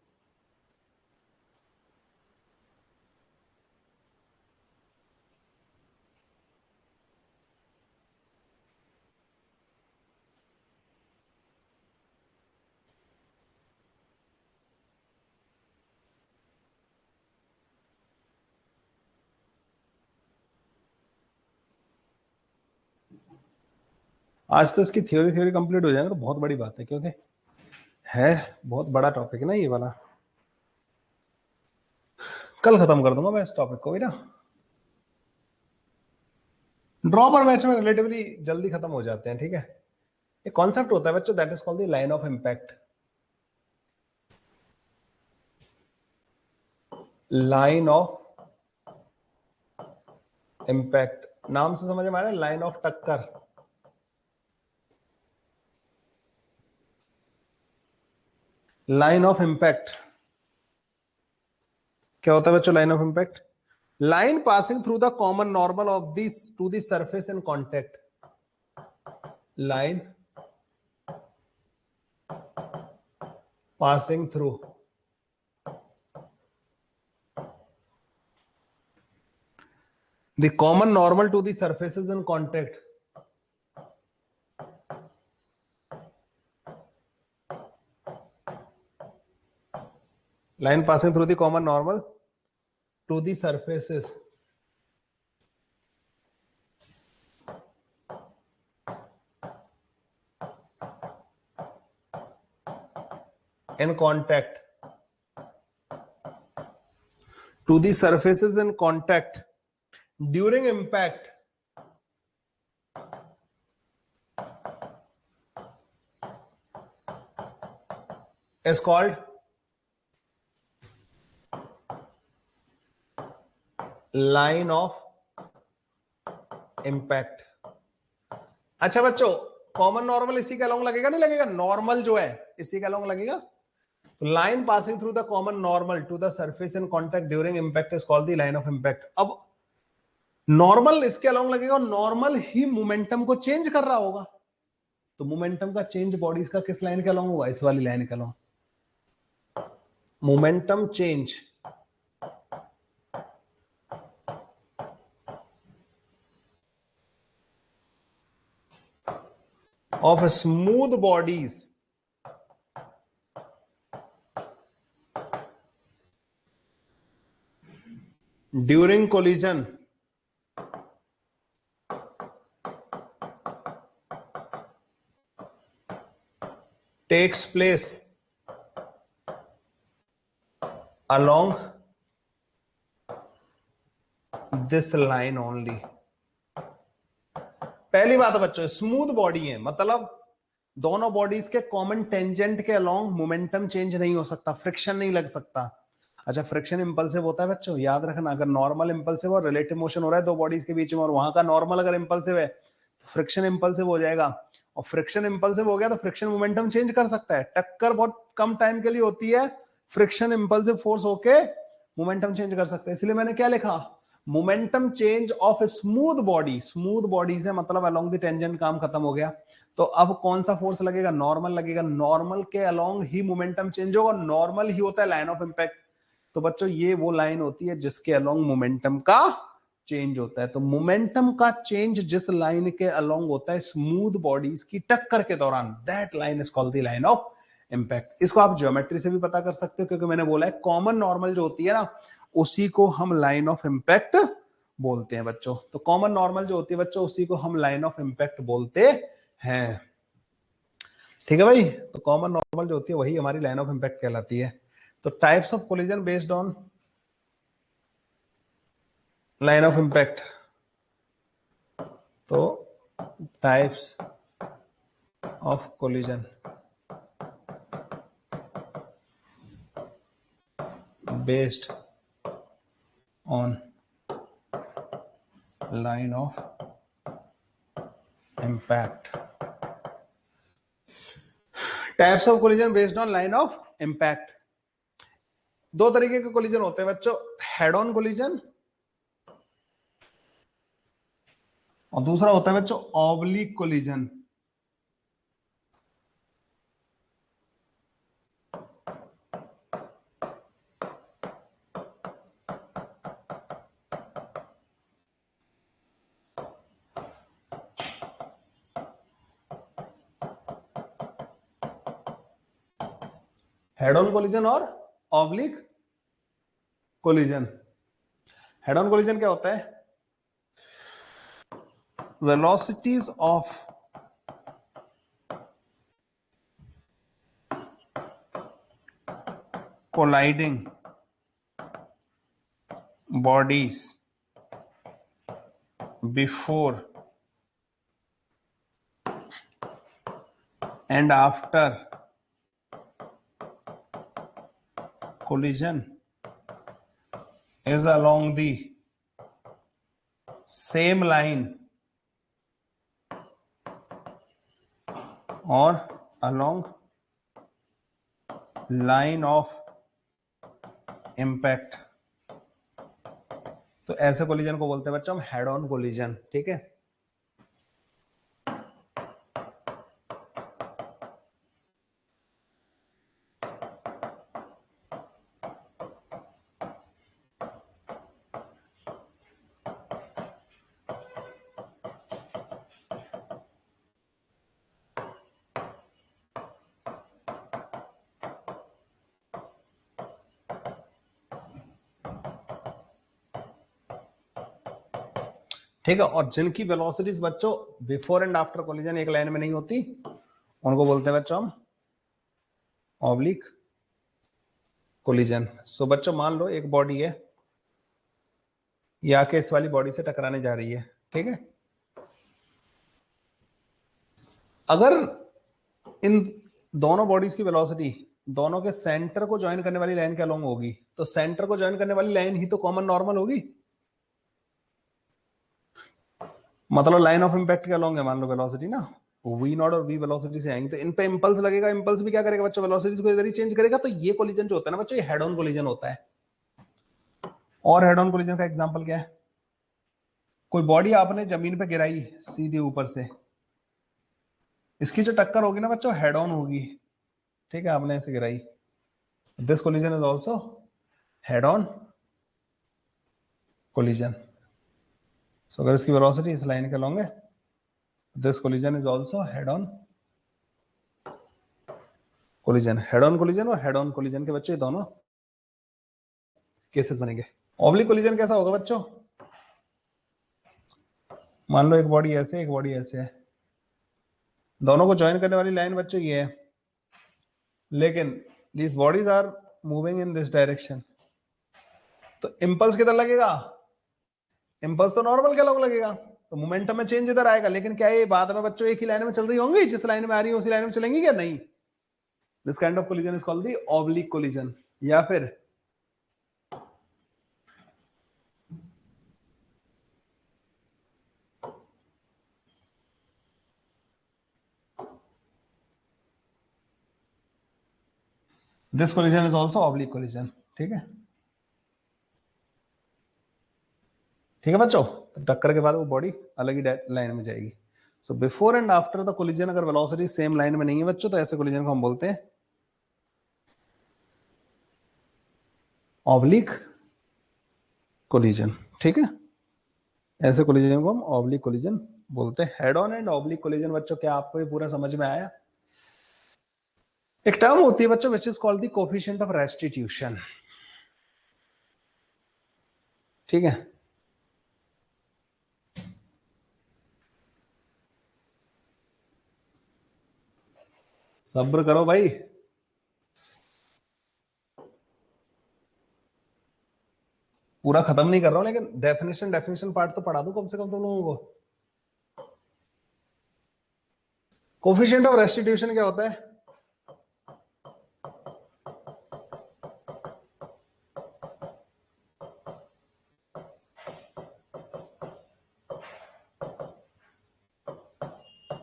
आज तो इसकी थ्योरी थ्योरी कंप्लीट हो जाए ना तो बहुत बड़ी बात है, क्योंकि है बहुत बड़ा टॉपिक है ना ये वाला। कल खत्म कर दूंगा मैं इस टॉपिक को भी ना। ड्रॉप और मैच में रिलेटिवली जल्दी खत्म हो जाते हैं, ठीक है। एक कॉन्सेप्ट होता है बच्चों, that is called the line of impact. Line of impact, नाम से समझ में आ रहा है, लाइन ऑफ टक्कर। लाइन ऑफ इम्पैक्ट क्या होता है बच्चों? Line of impact, line passing through the common normal of this to the surface in contact। line passing through the common normal to the surfaces in contact। line passing through the common normal to the surfaces in contact, to the surfaces in contact during impact is called line of impact. अच्छा बच्चों, common normal इसी के along लगेगा नहीं लगेगा? Normal जो है इसी के अलोंग लगेगा. तो line passing through the common normal to the surface in contact during impact is called the line of impact. अब नॉर्मल इसके अलोंग लगेगा, नॉर्मल ही मोमेंटम को चेंज कर रहा होगा. तो मोमेंटम का चेंज बॉडीज का किस लाइन के अलोंग होगा? इस वाली लाइन के along. Momentum change of smooth bodies during collision takes place along this line only. पहली बात है बच्चों, स्मूथ बॉडी है मतलब दोनों बॉडीज के कॉमन टेंजेंट के अलोंग मोमेंटम चेंज नहीं हो सकता, फ्रिक्शन नहीं लग सकता. अच्छा, फ्रिक्शन इंपल्सिव होता है बच्चों, याद रखना. अगर नॉर्मल इंपल्सिव और रिलेटिव मोशन हो रहा है दो बॉडीज के बीच में, और वहां का नॉर्मल अगर इंपल्सिव है तो फ्रिक्शन इंपल्सिव हो जाएगा. और फ्रिक्शन इंपल्सिव हो गया तो फ्रिक्शन मोमेंटम चेंज कर सकता है. टक्कर बहुत कम टाइम के लिए होती है, फ्रिक्शन इंपल्सिव फोर्स होके मोमेंटम चेंज कर सकते हैं. इसलिए मैंने क्या लिखा? Momentum change of smooth body. Smooth body से मतलब अलोंग द टेंजेंट, काम खत्म हो गया. तो अब कौन सा फोर्स लगेगा? नॉर्मल लगेगा. नॉर्मल के अलोंग ही मोमेंटम चेंज होगा. नॉर्मल ही होता है लाइन ऑफ इंपैक्ट. तो बच्चों ये वो लाइन होती है जिसके अलोंग मोमेंटम का चेंज होता है. तो मोमेंटम का चेंज जिस लाइन के अलोंग होता है स्मूथ बॉडीज की टक्कर के दौरान, that line is called the line of impact. इसको आप ज्योमेट्री से भी पता कर सकते हो, क्योंकि मैंने बोला है कॉमन नॉर्मल जो होती है ना, उसी को हम लाइन ऑफ इंपैक्ट बोलते हैं बच्चों. तो कॉमन नॉर्मल जो होती है बच्चों, उसी को हम लाइन ऑफ इंपैक्ट बोलते हैं. ठीक है भाई. तो कॉमन नॉर्मल जो होती है वही हमारी लाइन ऑफ इंपैक्ट कहलाती है. तो types of collision based on line of impact. तो types of collision based on line of impact. Types of collision based on line of impact. दो तरीके के कोलिजन होते हैं बच्चों, हेड ऑन कोलिजन और दूसरा होता है बच्चों oblique collision. Head on collision और oblique collision. Head on collision क्या होता है? Velocities of colliding bodies before and after collision is along the same line or along line of impact. तो ऐसे कोलिजन को बोलते हैं बच्चों हम हेड ऑन कोलिजन. ठीक है. ठीक है. और जिनकी वेलोसिटीज बच्चों बिफोर एंड आफ्टर कोलिजन एक लाइन में नहीं होती, उनको बोलते हैं बच्चों हम ऑब्लिक कोलिजन। सो बच्चों मान लो एक बॉडी है, ये आके इस वाली बॉडी से टकराने जा रही है, ठीक है। अगर इन दोनों बॉडीज की वेलोसिटी दोनों के सेंटर को ज्वाइन करने वाली लाइन के अलोंग होगी, तो सेंटर को ज्वाइन करने वाली लाइन ही तो कॉमन नॉर्मल होगी, मतलब लाइन ऑफ इंपैक्ट के अलोंग है मान लो वेलोसिटी ना, वी नॉट और वी वेलोसिटी से आएंगे, तो इन पे इंपल्स लगेगा, इंपल्स भी क्या करेगा बच्चों, वेलोसिटी को इधर ही चेंज करेगा। तो ये कोलिजन जो होता है ना बच्चों, ये हेड ऑन कोलिजन होता है। और हेड ऑन कोलिजन का एग्जांपल क्या है, कोई बॉडी आपने जमीन पे गिराई सीधे ऊपर से, इसकी जो टक्कर होगी ना बच्चों हेड ऑन होगी, ठीक है, आपने ऐसे गिराई, this collision is also head on collision. So अगर इसकी वेलोसिटी इस लाइन के अलोंग है, this collision is also head on collision. Head on collision और हेड ऑन कोलिजन के बच्चे दोनों केसेस बनेंगे। ऑब्लिक कोलिजन कैसा होगा बच्चों, मान लो एक बॉडी ऐसे एक बॉडी ऐसे है, दोनों को ज्वाइन करने वाली लाइन बच्चों ये है, लेकिन these bodies are moving in this direction, तो इंपल्स किधर लगेगा, इंपल्स तो नॉर्मल के लोग लगेगा, तो मोमेंटम में चेंज इधर आएगा। लेकिन क्या ये बाद में बच्चों एक ही लाइन में चल रही होंगी, जिस लाइन में आ रही है उसी लाइन में चलेंगी क्या, नहीं। This kind of collision is called the oblique collision, या फिर this collision is also oblique collision, ठीक है। ठीक है बच्चों, तो टक्कर के बाद वो बॉडी अलग ही लाइन में जाएगी। So before and after the collision अगर वेलोसिटी सेम लाइन में नहीं है बच्चों, तो ऐसे कोलिजन को हम बोलते हैं ऑब्लिक कोलिजन, ठीक है। ऐसे कोलिजन को हम ऑब्लिक कोलिजन बोलते हैं। Head on and oblique collision बच्चों, क्या आपको ये पूरा समझ में आया। एक टर्म होती है बच्चों which is called the coefficient of restitution, ठीक है। सब्र करो भाई, पूरा खत्म नहीं कर रहा हूं, लेकिन डेफिनेशन डेफिनेशन पार्ट तो पढ़ा दो कम से कम तुम लोगों को। कोफिशिएंट ऑफ रेस्टिट्यूशन क्या होता है,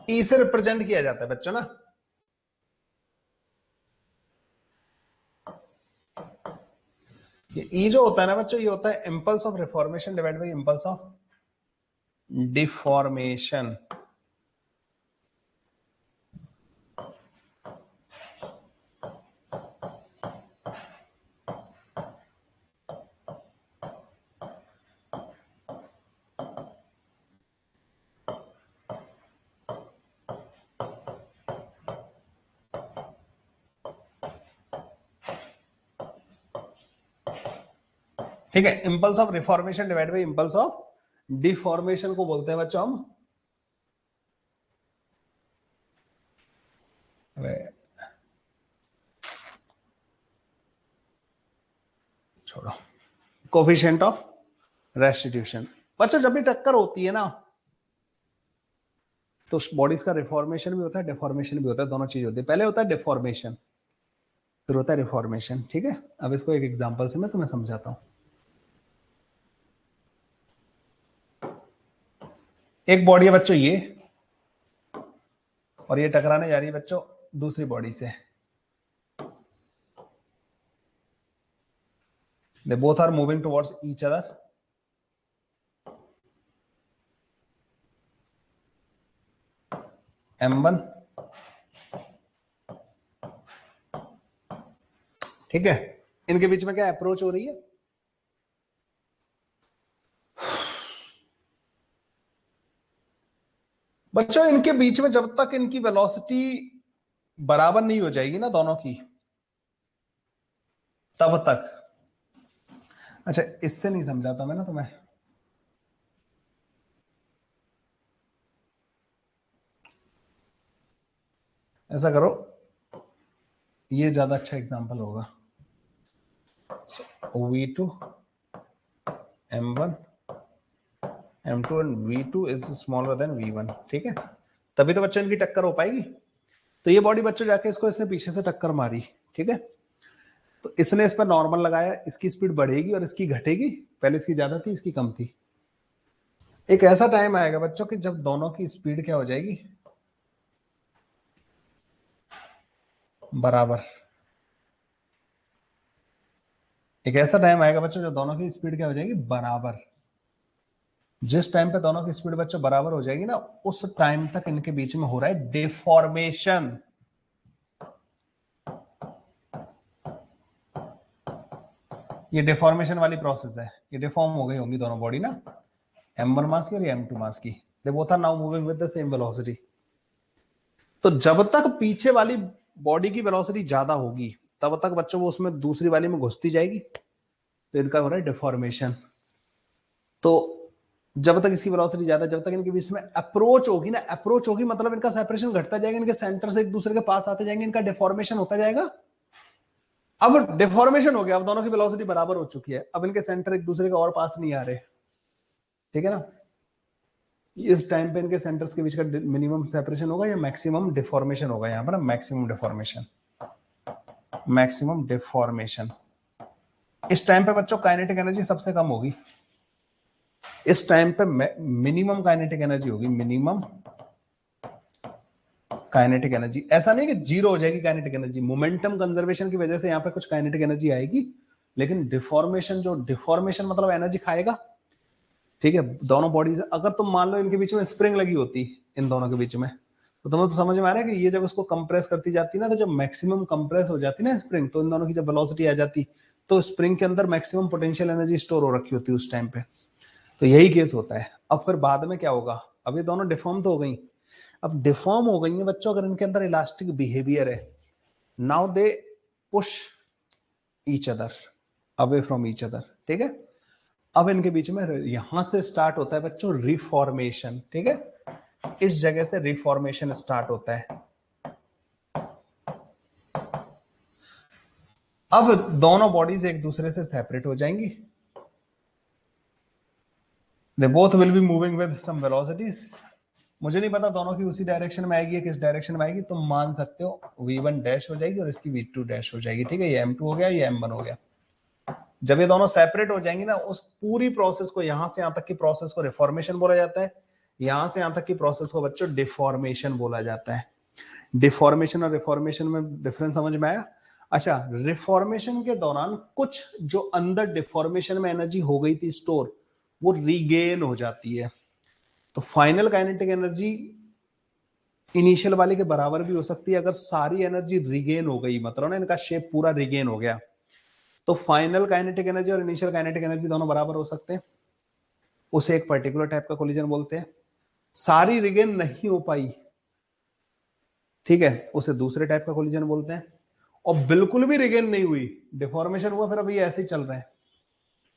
ई से रिप्रेजेंट किया जाता है बच्चों ना। ये ई जो होता है ना बच्चों, ये होता है impulse of reformation divide by impulse of deformation. ठीक है, impulse of reformation divide by impulse of deformation को बोलते हैं बच्चों हम, छोड़ो, कोफिशिएंट ऑफ रेस्टिट्यूशन। बच्चों जब भी टक्कर होती है ना, तो बॉडीज का रिफॉर्मेशन भी होता है, डिफॉर्मेशन भी होता है, दोनों चीज होती है। पहले होता है डिफॉर्मेशन, फिर होता है रिफॉर्मेशन, ठीक है। अब इसको एक एग्जांपल से मैं तुम्हें समझाता हूं। एक बॉडी है बच्चों ये, और ये टकराने जा रही है बच्चों दूसरी बॉडी से। They both are moving towards each other, M1, ठीक है। इनके बीच में क्या अप्रोच हो रही है, बच्चों इनके बीच में जब तक इनकी वेलोसिटी बराबर नहीं हो जाएगी ना दोनों की, तब तक। अच्छा इससे नहीं समझाता मैं ना तुम्हें, ऐसा करो, ये ज्यादा अच्छा एग्जांपल होगा। V2 M1 M2 and V2 is smaller than V1, ठीक है, तभी तो बच्चों इनकी टक्कर हो पाएगी। तो ये बॉडी बच्चों जाके इसने पीछे से टक्कर मारी, ठीक है, तो इसने इस पर नॉर्मल लगाया, इसकी स्पीड बढ़ेगी और इसकी घटेगी, पहले इसकी ज्यादा थी इसकी कम थी। एक ऐसा टाइम आएगा बच्चों कि जब दोनों की स्पीड क्या हो जाएगी, बराबर। एक ऐसा टाइम आएगा बच्चों जब दोनों की स्पीड क्या हो जाएगी, बराबर। जिस टाइम पे दोनों की स्पीड बच्चों बराबर हो जाएगी ना, उस टाइम तक इनके बीच में हो रहा है डिफॉर्मेशन। ये डिफॉर्मेशन वाली प्रोसेस है, ये डिफॉर्म हो गई होंगी दोनों बॉडी ना, M1 मास की और M2 मास की, they both are now moving with the same velocity. तो जब तक पीछे वाली बॉडी की वेलोसिटी ज्यादा होगी तब तक बच्चों वो उसमें दूसरी वाली में घुसती जाएगी, तो इनका हो रहा है डिफॉर्मेशन। तो जब तक इसकी वेलोसिटी ज्यादा, जब तक इनके बीच में अप्रोच होगी ना, अप्रोच होगी मतलब इनका सेपरेशन घटता जाएगा, इनके सेंटर से एक दूसरे के पास आते जाएंगे, इनका डिफॉर्मेशन होता जाएगा। अब डिफॉर्मेशन हो गया, अब दोनों की वेलोसिटी बराबर हो चुकी है, अब इनके सेंटर एक दूसरे के और पास नहीं आ रहे, ठीक है ना। इस टाइम पे इनके सेंटर्स के बीच का मिनिमम सेपरेशन होगा या मैक्सिमम डिफॉर्मेशन होगा, यहां पर मैक्सिमम डिफॉर्मेशन, मैक्सिमम डिफॉर्मेशन। इस टाइम पे बच्चों काइनेटिक एनर्जी सबसे कम होगी, इस टाइम पे मिनिमम काइनेटिक एनर्जी होगी, मिनिमम काइनेटिक एनर्जी। ऐसा नहीं कि जीरो हो जाएगी काइनेटिक एनर्जी, मोमेंटम कंजर्वेशन की वजह से यहाँ पे कुछ काइनेटिक एनर्जी आएगी, लेकिन डिफॉर्मेशन, जो डिफॉर्मेशन मतलब एनर्जी खाएगा, ठीक है। दोनों बॉडीज, अगर तुम मान लो इनके बीच में स्प्रिंग लगी होती इन दोनों के बीच में, तो तुम्हें समझ में आ रहा है कि ये जब उसको कंप्रेस करती जाती ना, तो जब मैक्सिमम कंप्रेस हो जाती ना स्प्रिंग, तो इन दोनों की जब वेलोसिटी आ जाती, तो स्प्रिंग के अंदर मैक्सिमम पोटेंशियल एनर्जी स्टोर हो रखी होती है उस टाइम पे। तो यही केस होता है। अब फिर बाद में क्या होगा, अब ये दोनों डिफॉर्म तो हो गई, अब डिफॉर्म हो गई है बच्चों, अगर इनके अंदर इलास्टिक बिहेवियर है, now they push each other away from each other, ठीक है। अब इनके बीच में यहां से स्टार्ट होता है बच्चों रिफॉर्मेशन, ठीक है, इस जगह से रिफॉर्मेशन स्टार्ट होता है। अब दोनों बॉडीज एक दूसरे से सेपरेट हो जाएंगी, they both will be moving with some velocities. मुझे नहीं पता दोनों की उसी डायरेक्शन में आएगी या किस डायरेक्शन में आएगी, तुम मान सकते हो V1 डैश हो जाएगी और इसकी V2 डैश हो जाएगी, ठीक है। ये M2 हो गया, ये M1 हो गया। जब ये दोनों सेपरेट हो जाएंगी ना, उस पूरी प्रोसेस को, यहां से यहां तक की प्रोसेस को रिफॉर्मेशन बोला जाता है, यहां से यहां तक की प्रोसेस को बच्चों डिफॉर्मेशन बोला जाता है। डिफॉर्मेशन और रिफॉर्मेशन में डिफरेंस समझ में आया। अच्छा, रिफॉर्मेशन के दौरान कुछ जो अंदर डिफॉर्मेशन में एनर्जी हो गई थी स्टोर, वो रीगेन हो जाती है। तो फाइनल काइनेटिक एनर्जी इनिशियल वाले के बराबर भी हो सकती है, अगर सारी एनर्जी रिगेन हो गई, मतलब ना इनका शेप पूरा रिगेन हो गया, तो फाइनल काइनेटिक एनर्जी और इनिशियल काइनेटिक एनर्जी दोनों बराबर हो सकते हैं, उसे एक पर्टिकुलर टाइप का कोलिजन बोलते हैं। सारी रिगेन नहीं हो पाई, ठीक है, उसे दूसरे टाइप का कोलिजन बोलते हैं। और बिल्कुल भी रिगेन नहीं हुई, डिफॉर्मेशन हुआ, फिर अभी ऐसे ही चल रहे हैं,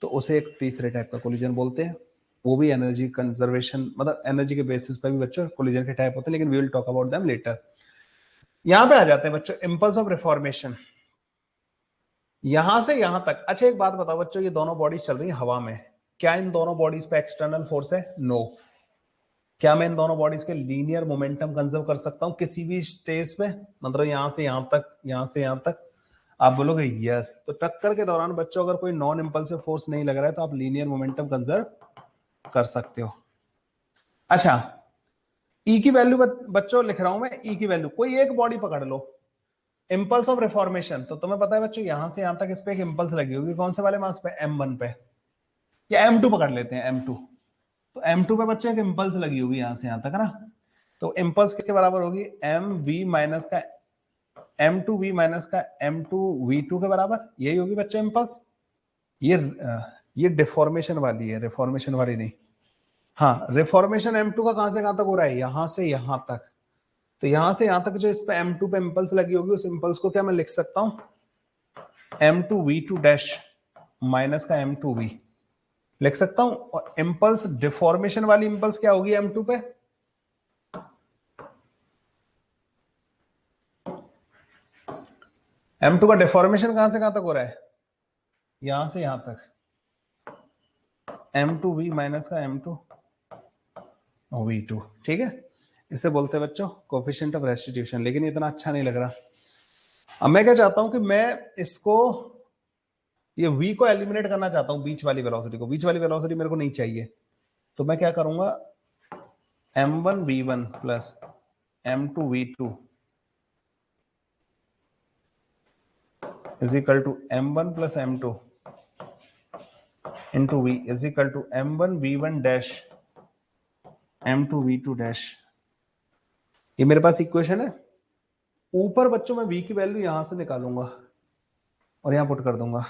तो उसे एक तीसरे टाइप का कोलिजन बोलते हैं। वो भी एनर्जी कंजर्वेशन, मतलब एनर्जी के बेसिस पर भी बच्चों कोलिजन के टाइप होते हैं, लेकिन we will talk about them later. यहां पे आ जाते हैं बच्चों इंपल्स ऑफ रिफॉर्मेशन, यहां से यहां तक। अच्छा एक बात बताओ बच्चों, ये दोनों बॉडीज चल रही है हवा में, क्या इन दोनों बॉडीज पे एक्सटर्नल फोर्स है? नो। क्या मैं इन दोनों बॉडीज के लीनियर मोमेंटम कंजर्व कर सकता हूं किसी भी स्टेज पे, मतलब यहां से यहां तक, यहां से यहां तक? आप बोलोगे यस। तो टक्कर के दौरान बच्चों अगर कोई नॉन इंपल्सिव फोर्स नहीं लग रहा है, तो आप लीनियर मोमेंटम कंजर्व कर सकते हो। अच्छा, ई की वैल्यू बच्चों लिख रहा हूं मैं, ई की वैल्यू, कोई एक बॉडी पकड़ लो, इंपल्स ऑफ रिफॉर्मेशन, तो तुम्हें पता है बच्चों यहां से यहां तक इस पे एक इंपल्स लगी होगी, कौन से वाले मास पे? M1 पे, या M2 पकड़ लेते हैं, M2। तो M2 पे बच्चों एक इंपल्स लगी होगी यहां से यहां तक, है ना। तो इंपल्स किसके बराबर होगी? MV माइनस का M2V माइनस का M2V2 के बराबर, यही होगी बच्चों इंपल्स। ये डिफॉर्मेशन वाली है, रिफॉर्मेशन वाली नहीं। हाँ, रिफॉर्मेशन M2 का कहां से कहां तक हो रहा है? यहां से यहां तक। तो यहां से यहां तक जो इस पे M2 पे इंपल्स लगी होगी, उस इंपल्स को क्या मैं लिख सकता हूं? M2V2 डैश माइनस का M2V लिख सकता हूं। और इंपल्स, डिफॉर्मेशन वाली इंपल्स क्या होगी M2 पे? M2 का डिफॉर्मेशन कहां से कहां तक हो रहा है? यहां से यहां तक m2v माइनस का m2 v2, ठीक है। इसे बोलते हैं बच्चों कोफिशिएंट ऑफ रेस्टिट्यूशन, लेकिन इतना अच्छा नहीं लग रहा। अब मैं क्या चाहता हूं कि मैं इसको ये v को एलिमिनेट करना चाहता हूं, बीच वाली वेलोसिटी को। बीच वाली वेलोसिटी मेरे को नहीं चाहिए, तो मैं क्या करूंगा, m1v1 plus m2v2 is equal to m1 plus m2 into v is equal to m1v1 dash m2v2 dash. ये मेरे पास इक्वेशन है। ऊपर बच्चों मैं v की वैल्यू यहां से निकालूंगा और यहां पुट कर दूंगा।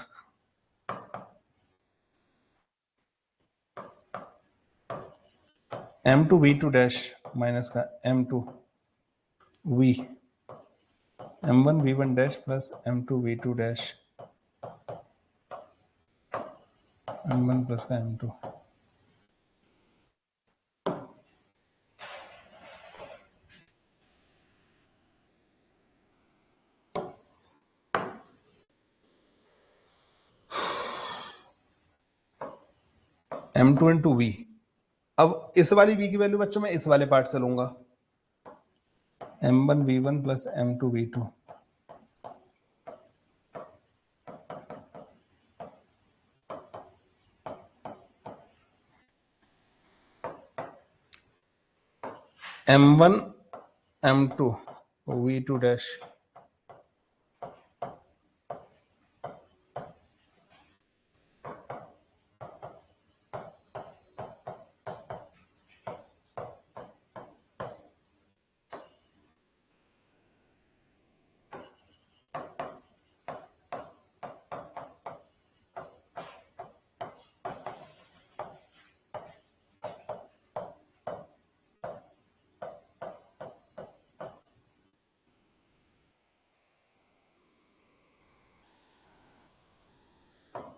m2v2 डैश माइनस का m2v m1v1 dash plus m2v2 dash m1 plus का m2। m2 into v। अब इस वाली v की वैल्यू बच्चों मैं इस वाले पार्ट से लूंगा, m1v1 plus m2v2 m1 m2 v2 dash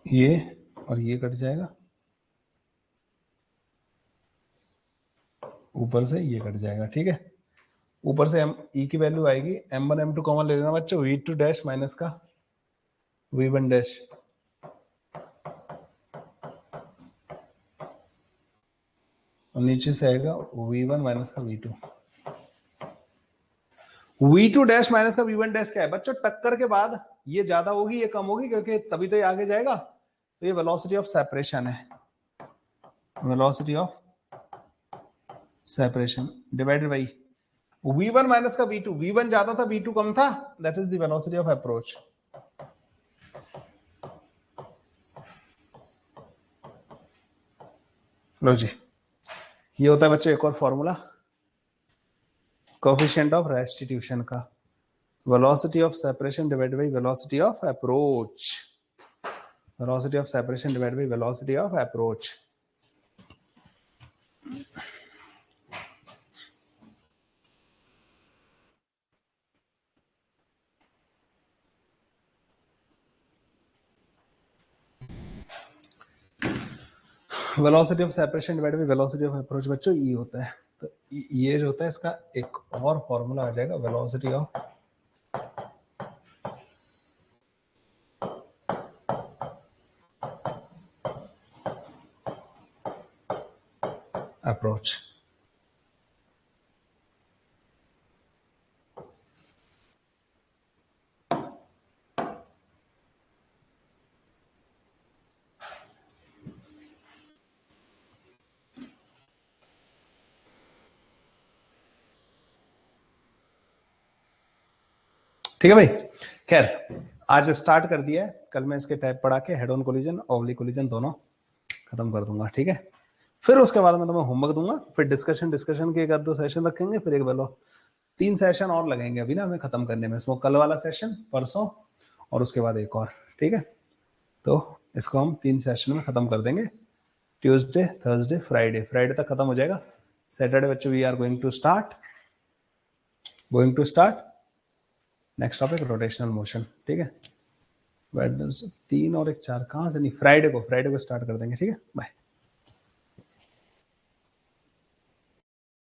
ये और ये कट जाएगा, ऊपर से ये कट जाएगा, ठीक है। ऊपर से e की वैल्यू आएगी m1 m2 कॉमन ले लेना बच्चों, v2 डैश माइनस का v1 डैश और नीचे से आएगा v1 माइनस का v2। v2 डैश माइनस का v1 डैश क्या है बच्चों, टक्कर के बाद ये ज्यादा होगी ये कम होगी, क्योंकि तभी तो ये आगे जाएगा। तो ये वेलोसिटी ऑफ सेपरेशन है, velocity of separation divided by v1 minus का v2। v1 ज्यादा था v2 कम था, that is the velocity of approach. लो जी, ये होता है बच्चों एक और फॉर्मूला कोएफिशिएंट ऑफ रेस्टिट्यूशन का, velocity of separation divided by velocity of approach, velocity of separation divided by velocity of approach. Velocity of separation divided by velocity of approach बच्चों ये होता है। तो ये जो होता है इसका एक और फॉर्मूला आ जाएगा, वेलोसिटी ऑफ अप्रोच। ठीक है भाई। खैर आज स्टार्ट कर दिया है, कल मैं इसके टाइप पढ़ा के head on collision oblique collision दोनों खत्म कर दूंगा, ठीक है। फिर उसके बाद मैं तुम्हें होमवर्क दूंगा, फिर डिस्कशन के एक आध दो सेशन रखेंगे, फिर एक वेलो 3 सेशन और लगेंगे अभी ना हमें खत्म करने में। इसमें कल वाला सेशन, परसों और उसके बाद एक और, ठीक है। तो इसको हम 3 सेशन में खत्म कर देंगे, ट्यूसडे थर्सडे फ्राइडे, फ्राइडे तक खत्म हो जाएगा। सैटरडे बच्चों we are going to start next topic rotational motion, ठीक है। 3 और 1 4 कहाँ से नहीं, फ्राइडे को स्टार्ट कर देंगे, ठीक है। बाय।